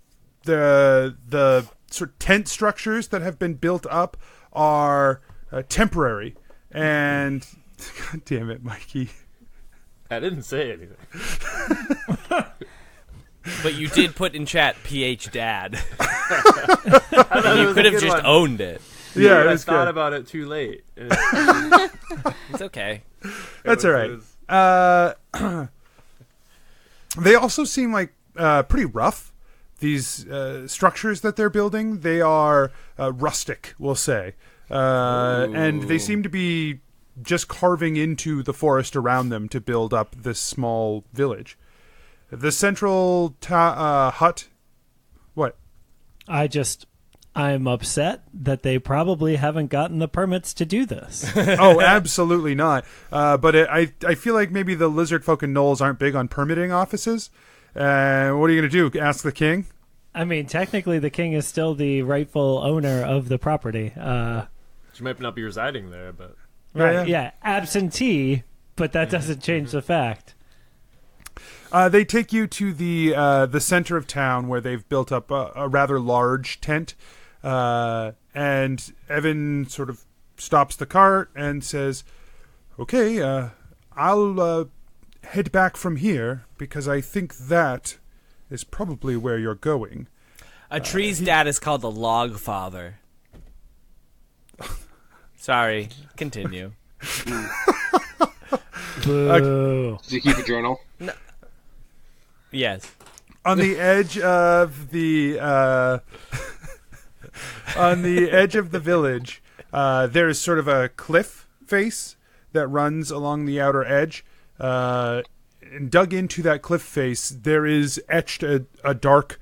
sort of tent structures that have been built up are temporary, and God damn it, Mikey. I didn't say anything. But you did put in chat PH dad. It You was could a have good just one. owned it. Yeah, I it's thought good. about it too late. It's okay. That's all right. They also seem like pretty rough. These structures that they're building, they are rustic, we'll say. And they seem to be just carving into the forest around them to build up this small village. The central hut... What? I'm upset that they probably haven't gotten the permits to do this. Oh, absolutely not. But I feel like maybe the lizard folk and gnolls aren't big on permitting offices. What are you going to do? Ask the king? I mean, technically, the king is still the rightful owner of the property. She might not be residing there, but Right? Yeah, absentee, but that doesn't change the fact. They take you to the center of town where they've built up a rather large tent. And Evan sort of stops the cart and says, "Okay, I'll head back from here because I think that is probably where you're going." A tree's dad is called the log father. Sorry, continue. Boo. Does he keep a journal? Yes. On the edge of the village, there is sort of a cliff face that runs along the outer edge. And dug into that cliff face, there is etched a dark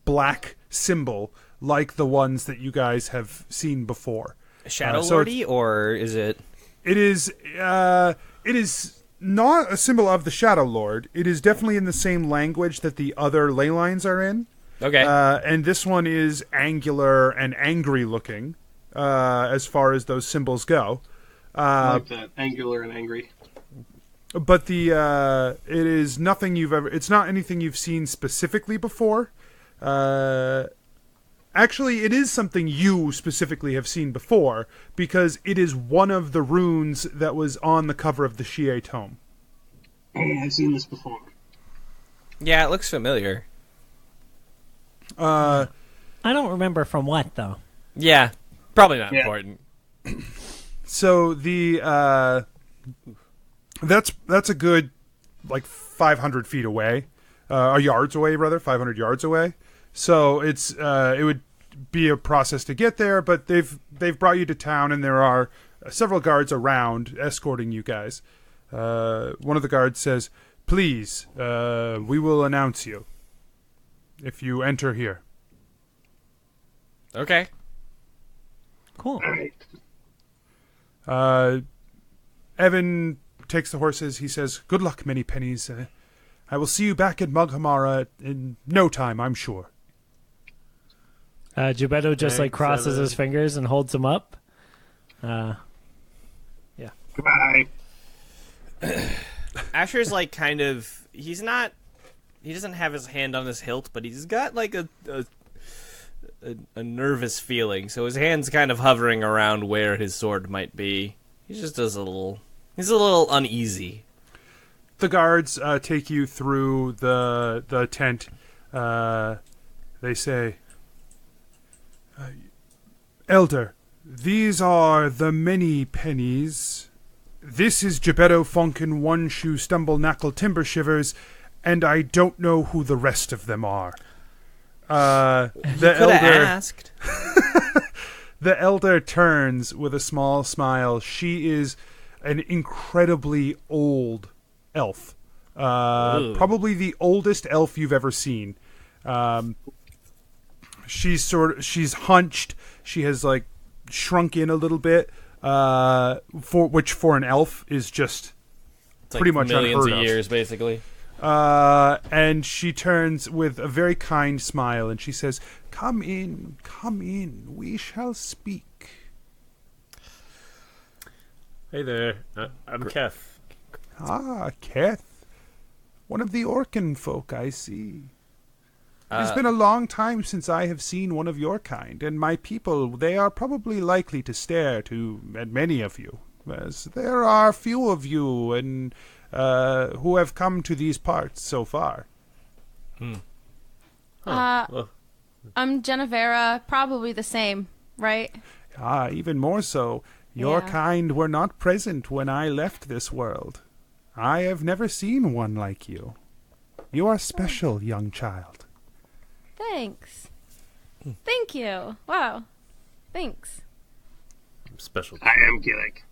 black symbol like the ones that you guys have seen before. Shadow so Lordy, or is it? It is not a symbol of the Shadow Lord. It is definitely in the same language that the other ley lines are in. Okay. And this one is angular and angry looking, as far as those symbols go. I like that. Angular and angry. But it is nothing you've ever. It's not anything you've seen specifically before. Actually, it is something you specifically have seen before because it is one of the runes that was on the cover of the Shie tome. Hey, I've seen this before. Yeah, it looks familiar. I don't remember from what, though. Yeah, probably not Yeah. important. So that's a good 500 feet away, yards away rather, 500 yards away. So it would be a process to get there, but they've brought you to town, and there are several guards around escorting you guys. One of the guards says, "Please, we will announce you if you enter here." Okay. Cool. Evan takes the horses. He says, "Good luck, Many Pennies. I will see you back at Mughamara in no time, I'm sure." Gebeddo just Thanks, crosses Evan. his fingers and holds them up. Goodbye. Asher's like kind of. He doesn't have his hand on his hilt, but he's got like a nervous feeling. So his hand's kind of hovering around where his sword might be. He just does he's a little uneasy. The guards take you through the tent. They say, Elder, these are the Many Pennies. This is Jebeddo Funkin, One Shoe Stumble Knackle Timber Shivers, and I don't know who the rest of them are. The elder asked. The elder turns with a small smile. She is an incredibly old elf. Probably the oldest elf you've ever seen. She's hunched. She has like shrunk in a little bit. For an elf is just It's pretty like much millions unheard of of. years, basically. And she turns with a very kind smile and she says, come in, we shall speak. Hey there, I'm Keth. Ah, Keth. One of the Orcan folk, I see. It's been a long time since I have seen one of your kind, and my people, they are probably likely to stare at many of you, as there are few of you and who have come to these parts so far. I'm Jennuvera, probably the same, right? Ah, even more so. Your Yeah. kind were not present when I left this world. I have never seen one like you. You are special, young child. Thanks. Thank you. Wow. Thanks. Special. I am Gillik.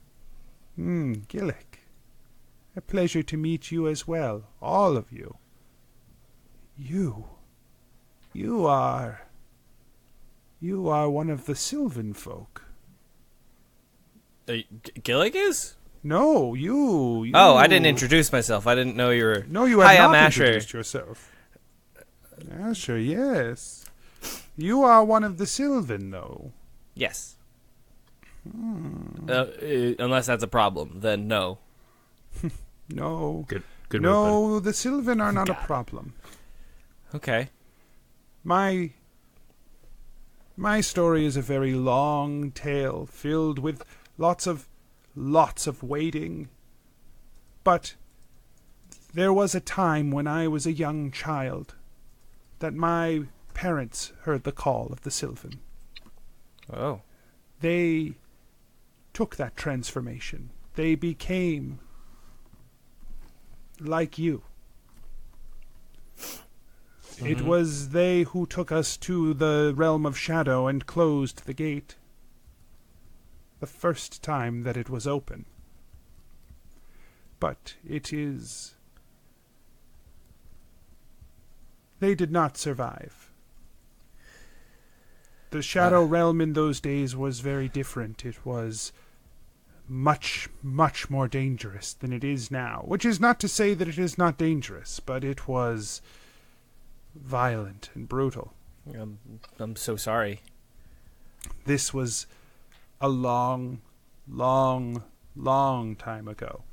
Gillik. A pleasure to meet you as well, all of you. You are one of the Sylvan folk. Gillik is? No, you. Oh, I didn't introduce myself. I didn't know you were... No, you have Hi, not I'm Asher. introduced yourself. Asher, yes. You are one of the Sylvan, though. Yes. Unless that's a problem, then no. No. Good move, No, the Sylvan are not a problem. Okay. My story is a very long tale filled with lots of waiting. But there was a time when I was a young child that my parents heard the call of the Sylvan. Oh. They took that transformation. They became like you. It was they who took us to the realm of shadow and closed the gate. The first time that it was open. But it is... They did not survive. The shadow realm in those days was very different. It was much, much more dangerous than it is now. Which is not to say that it is not dangerous, but it was violent and brutal. I'm so sorry. This was a long, long, long time ago.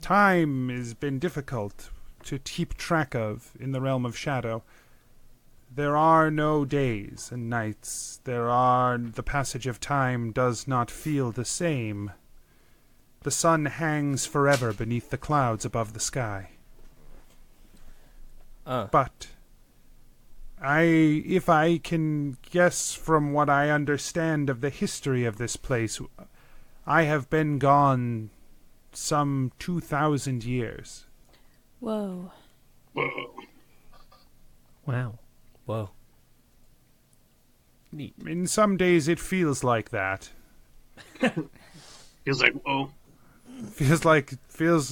Time has been difficult to keep track of in the realm of shadow. There are no days and nights. The passage of time does not feel the same. The sun hangs forever beneath the clouds above the sky. But if I can guess from what I understand of the history of this place, I have been gone some 2,000 years. Whoa. Whoa. Wow. Whoa. Neat. In some days it feels like that. Feels like, whoa.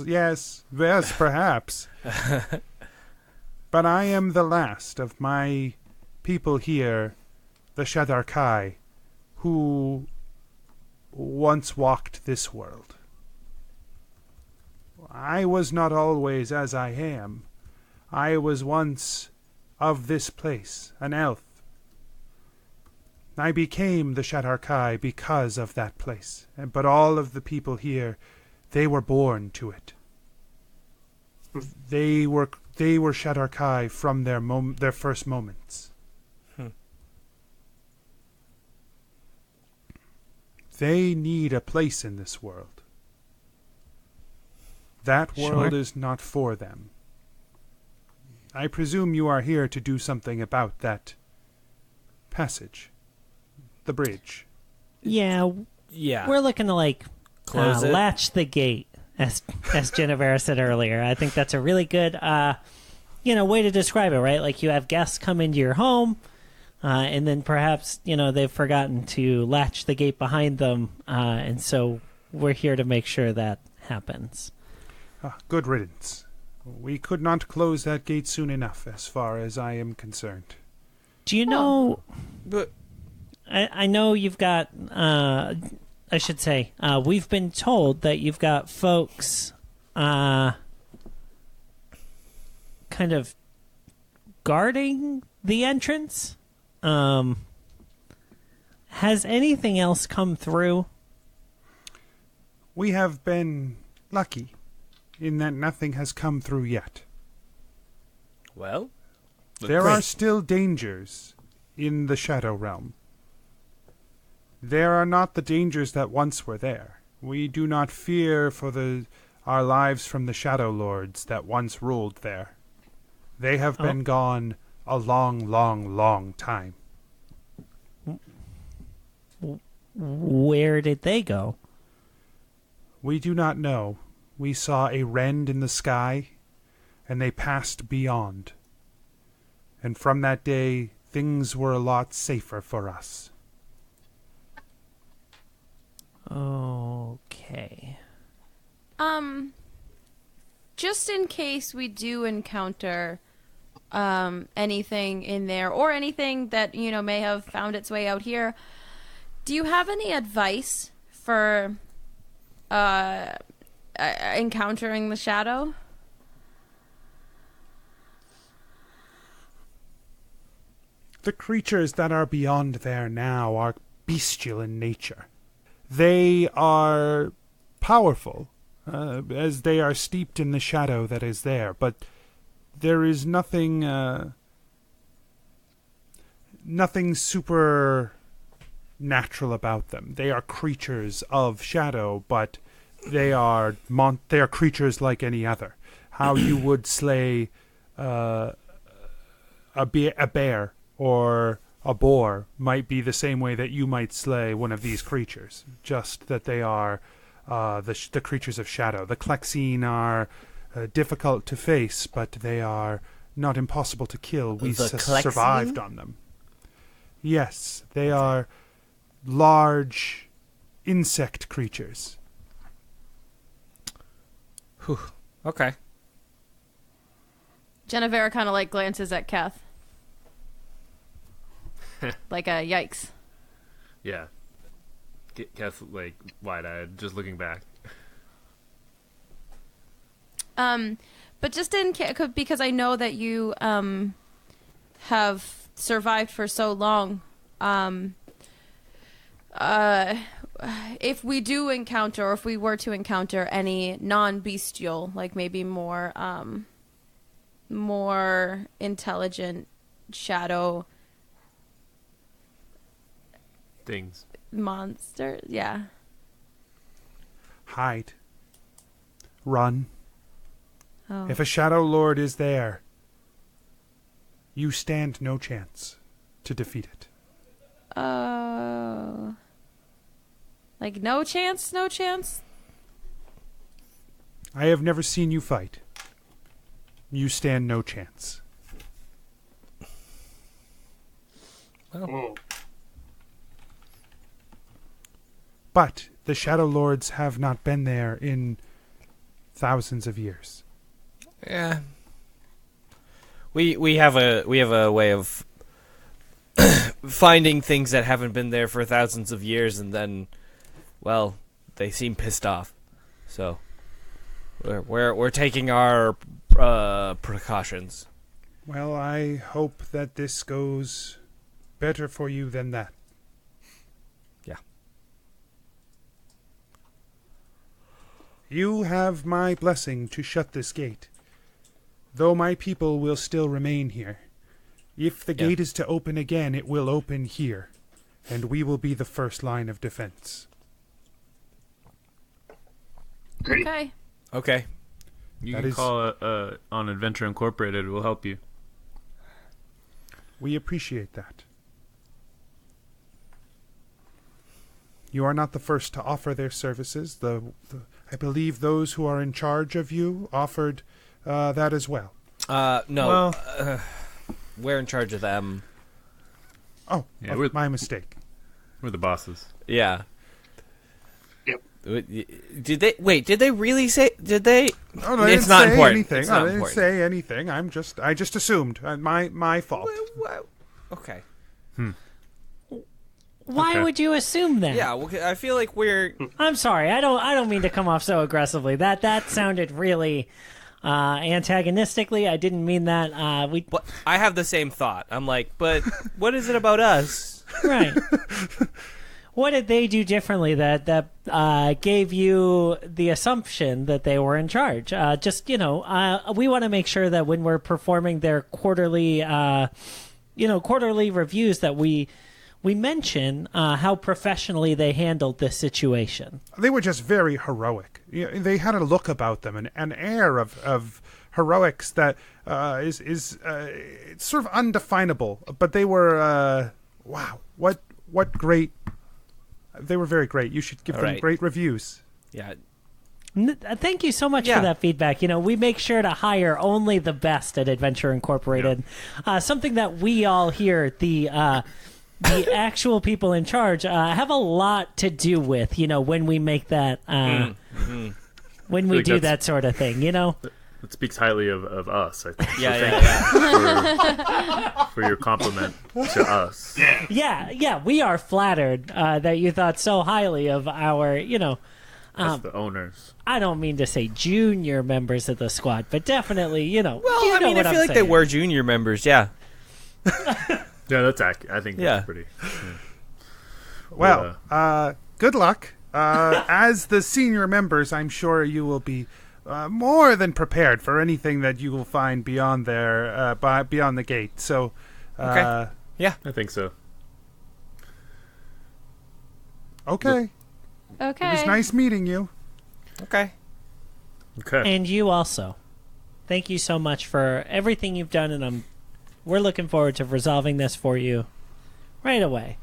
Yes, perhaps. But I am the last of my people here, the Shadar-Kai, who once walked this world. I was not always as I am. I was once of this place, an elf. I became the Shadar-Kai because of that place. But all of the people here, they were born to it. They were Shadar-Kai from their first moments. They need a place in this world. That world is not for them. I presume you are here to do something about that passage. The bridge. Yeah. We're looking to close it. Latch the gate, as Jennuvera said earlier. I think that's a really good way to describe it, right? Like you have guests come into your home, and then perhaps they've forgotten to latch the gate behind them, and so we're here to make sure that happens. Good riddance. We could not close that gate soon enough, as far as I am concerned. Do you know? But I know you've got. I should say we've been told that you've got folks, kind of guarding the entrance. Has anything else come through? We have been lucky in that nothing has come through yet. Well, there are still dangers in the Shadow Realm. There are not the dangers that once were there. We do not fear for our lives from the Shadow Lords that once ruled there. They have been gone a long, long, long time. Where did they go? We do not know. We saw a rend in the sky, and they passed beyond. And from that day, things were a lot safer for us. Okay. Just in case we do encounter anything in there, or anything that may have found its way out here, do you have any advice for encountering the shadow? The creatures that are beyond there now are bestial in nature. They are powerful, as they are steeped in the shadow that is there, but there is nothing super natural about them. They are creatures of shadow, but they are creatures like any other. How you would slay a bear or a boar might be the same way that you might slay one of these creatures, just that they are the creatures of shadow. The Klexine are difficult to face, but they are not impossible to kill. We survived on them. Yes, they are large insect creatures. Whew. Okay. Jennuvera kind of glances at Keth. Like a yikes. Yeah. Keth, wide-eyed, just looking back. But just in case, because I know that you have survived for so long, if we do encounter, or if we were to encounter any non-bestial, maybe more intelligent shadow things, monster, yeah. Hide. Run. Oh. If a Shadow Lord is there, you stand no chance to defeat it. Oh. No chance? No chance? I have never seen you fight. You stand no chance. Whoa. But the Shadow Lords have not been there in thousands of years. Yeah. We have a way of finding things that haven't been there for thousands of years, and then, well, they seem pissed off. So we're taking our precautions. Well, I hope that this goes better for you than that. You have my blessing to shut this gate, though my people will still remain here. If the gate is to open again, it will open here, and we will be the first line of defense. Great. Okay. Okay. You That can is- call on Adventure Incorporated. We'll help you. We appreciate that. You are not the first to offer their services. I believe those who are in charge of you offered that as well. No. We're in charge of them. Oh, Yeah, we're- my mistake. We're the bosses. Yeah. Yep. Did they? Wait. Did they really say? Did they? Oh, no, I It's didn't not say important. anything. It's not I didn't important. say anything. I just assumed. My fault. Okay. Why Okay. would you assume that? Yeah. Well, I feel like we're. I'm sorry. I don't mean to come off so aggressively. That sounded really antagonistically. I didn't mean that. But I have the same thought. I'm like, but what is it about us? Right. What did they do differently that gave you the assumption that they were in charge? We want to make sure that when we're performing their quarterly reviews, that we mention how professionally they handled this situation. They were just very heroic. They had a look about them, an air of heroics that is it's sort of undefinable. But they were wow, what great. They were very great. You should give them right. great reviews. Yeah. Thank you so much Yeah. for that feedback. We make sure to hire only the best at Adventure Incorporated. Something that we all here, the actual people in charge, have a lot to do with. When we make that, when we like do that's- that sort of thing. It speaks highly of us, I think. Yeah. For your compliment to us. Yeah, we are flattered that you thought so highly of our, As the owners. I don't mean to say junior members of the squad, but definitely, Well, I mean, I feel like they were junior members. Yeah. Yeah, that's accurate. I think that's pretty. Well, good luck. As the senior members, I'm sure you will be more than prepared for anything that you will find beyond there, beyond the gate. So, Okay. Yeah. I think so. Okay. Okay. It was nice meeting you. Okay. Okay. And you also. Thank you so much for everything you've done, and we're looking forward to resolving this for you right away.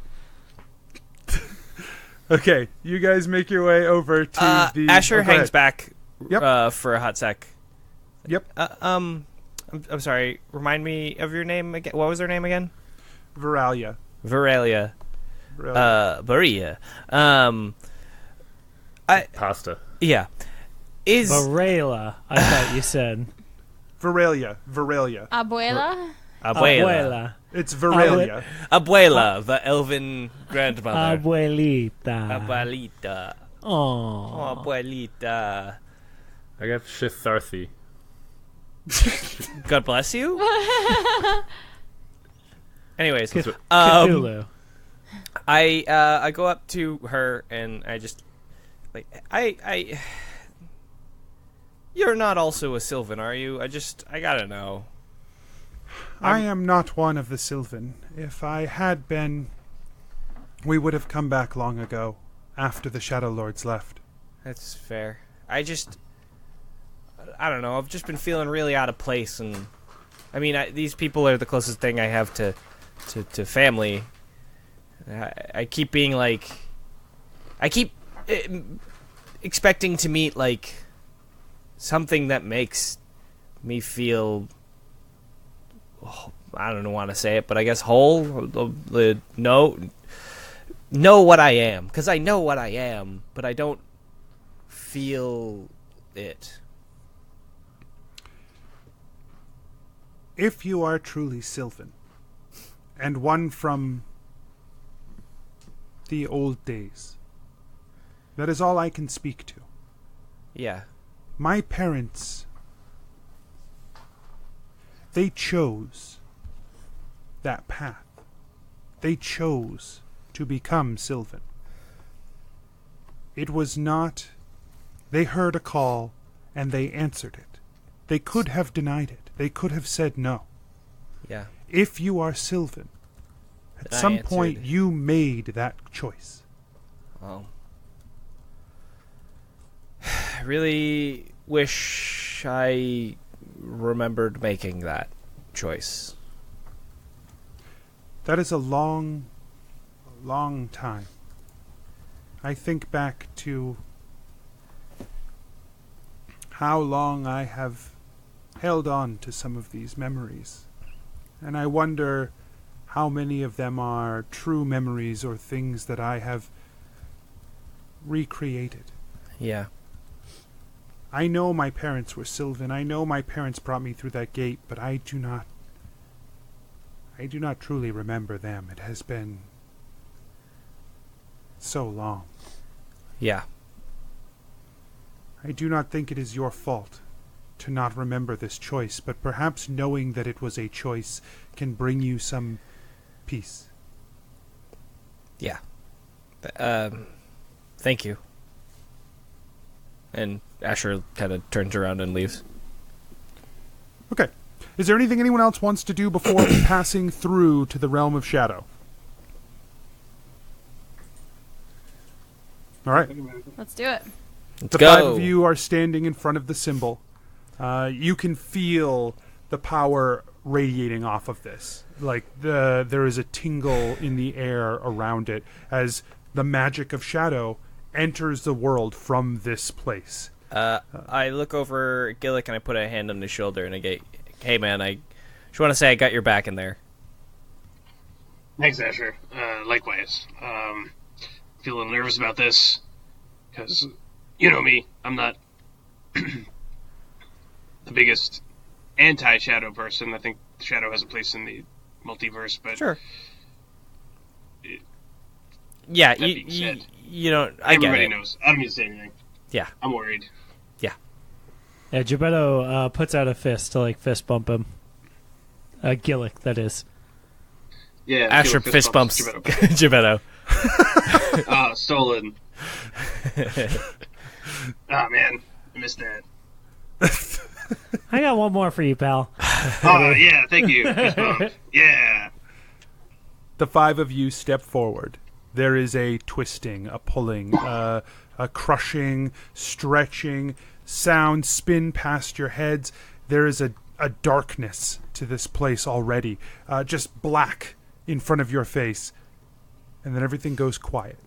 Okay, you guys make your way over to the. Asher oh, go hangs ahead. back. Yep. For a hot sec. Yep. I'm sorry. Remind me of your name again. What was her name again? Veralia. Veralia. Varia. Pasta. Yeah. Is Varela, I thought you said. Veralia. Abuela? Abuela. It's Veralia. Abuela, the elven grandmother. Abuelita. Abuelita. Oh. Oh, abuelita. I got Shitharthi. God bless you. Anyways, Cthulhu. I go up to her and I just like I you're not also a Sylvan, are you? I gotta know. I am not one of the Sylvan. If I had been, we would have come back long ago, after the Shadow Lords left. That's fair. I don't know. I've just been feeling really out of place, and I mean, these people are the closest thing I have to family. I keep being like, I keep expecting to meet like something that makes me feel. Oh, I don't want to say it, but I guess whole. Know what I am, because I know what I am, but I don't feel it. If you are truly Sylvan, and one from the old days, that is all I can speak to. Yeah. My parents, they chose that path. They chose to become Sylvan. It was not They heard a call, and they answered it. They could have denied it. They could have said no. Yeah. If you are Sylvan, at I some point answered. you made that choice. Well, I really wish I remembered making that choice. That is a long, long time. I think back to how long I have held on to some of these memories, and I wonder how many of them are true memories or things that I have recreated. Yeah. I know my parents were Sylvan. I know my parents brought me through that gate, but I do not truly remember them. It has been so long. Yeah. I do not think it is your fault to not remember this choice, but perhaps knowing that it was a choice can bring you some peace. Yeah. Thank you. And Asher kind of turns around and leaves. Okay. Is there anything anyone else wants to do before passing through to the realm of shadow? All right. Let's do it. The five of you are standing in front of the symbol. You can feel the power radiating off of this. Like there is a tingle in the air around it as the magic of shadow enters the world from this place. I look over at Gillik and I put a hand on his shoulder and I go, "Hey man, I just want to say I got your back in there." Thanks, Asher. Likewise. Feel a little nervous about this because you know me. I'm not the biggest anti-shadow person. I think shadow has a place in the multiverse, but sure. Yeah, you don't. I get it. Everybody knows. I don't need to say anything. Yeah, I'm worried. Yeah, Gebeddo puts out a fist to fist bump him. Gillik, that is. Yeah. Asher fist bumps Gebeddo. Stolen. Oh man, I missed that. I got one more for you, pal. Oh yeah, thank you. Fist bump. Yeah. The five of you step forward. There is a twisting, a pulling, a crushing, stretching, sounds spin past your heads. There is a darkness to this place already, just black in front of your face. And then everything goes quiet.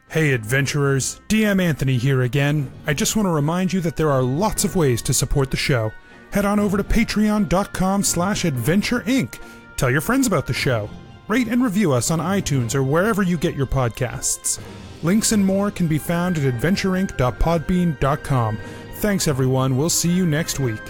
Hey adventurers, DM Anthony here again. I just want to remind you that there are lots of ways to support the show. Head on over to patreon.com/adventureinc. Tell your friends about the show. Rate and review us on iTunes or wherever you get your podcasts. Links and more can be found at adventureinc.podbean.com. Thanks everyone, we'll see you next week.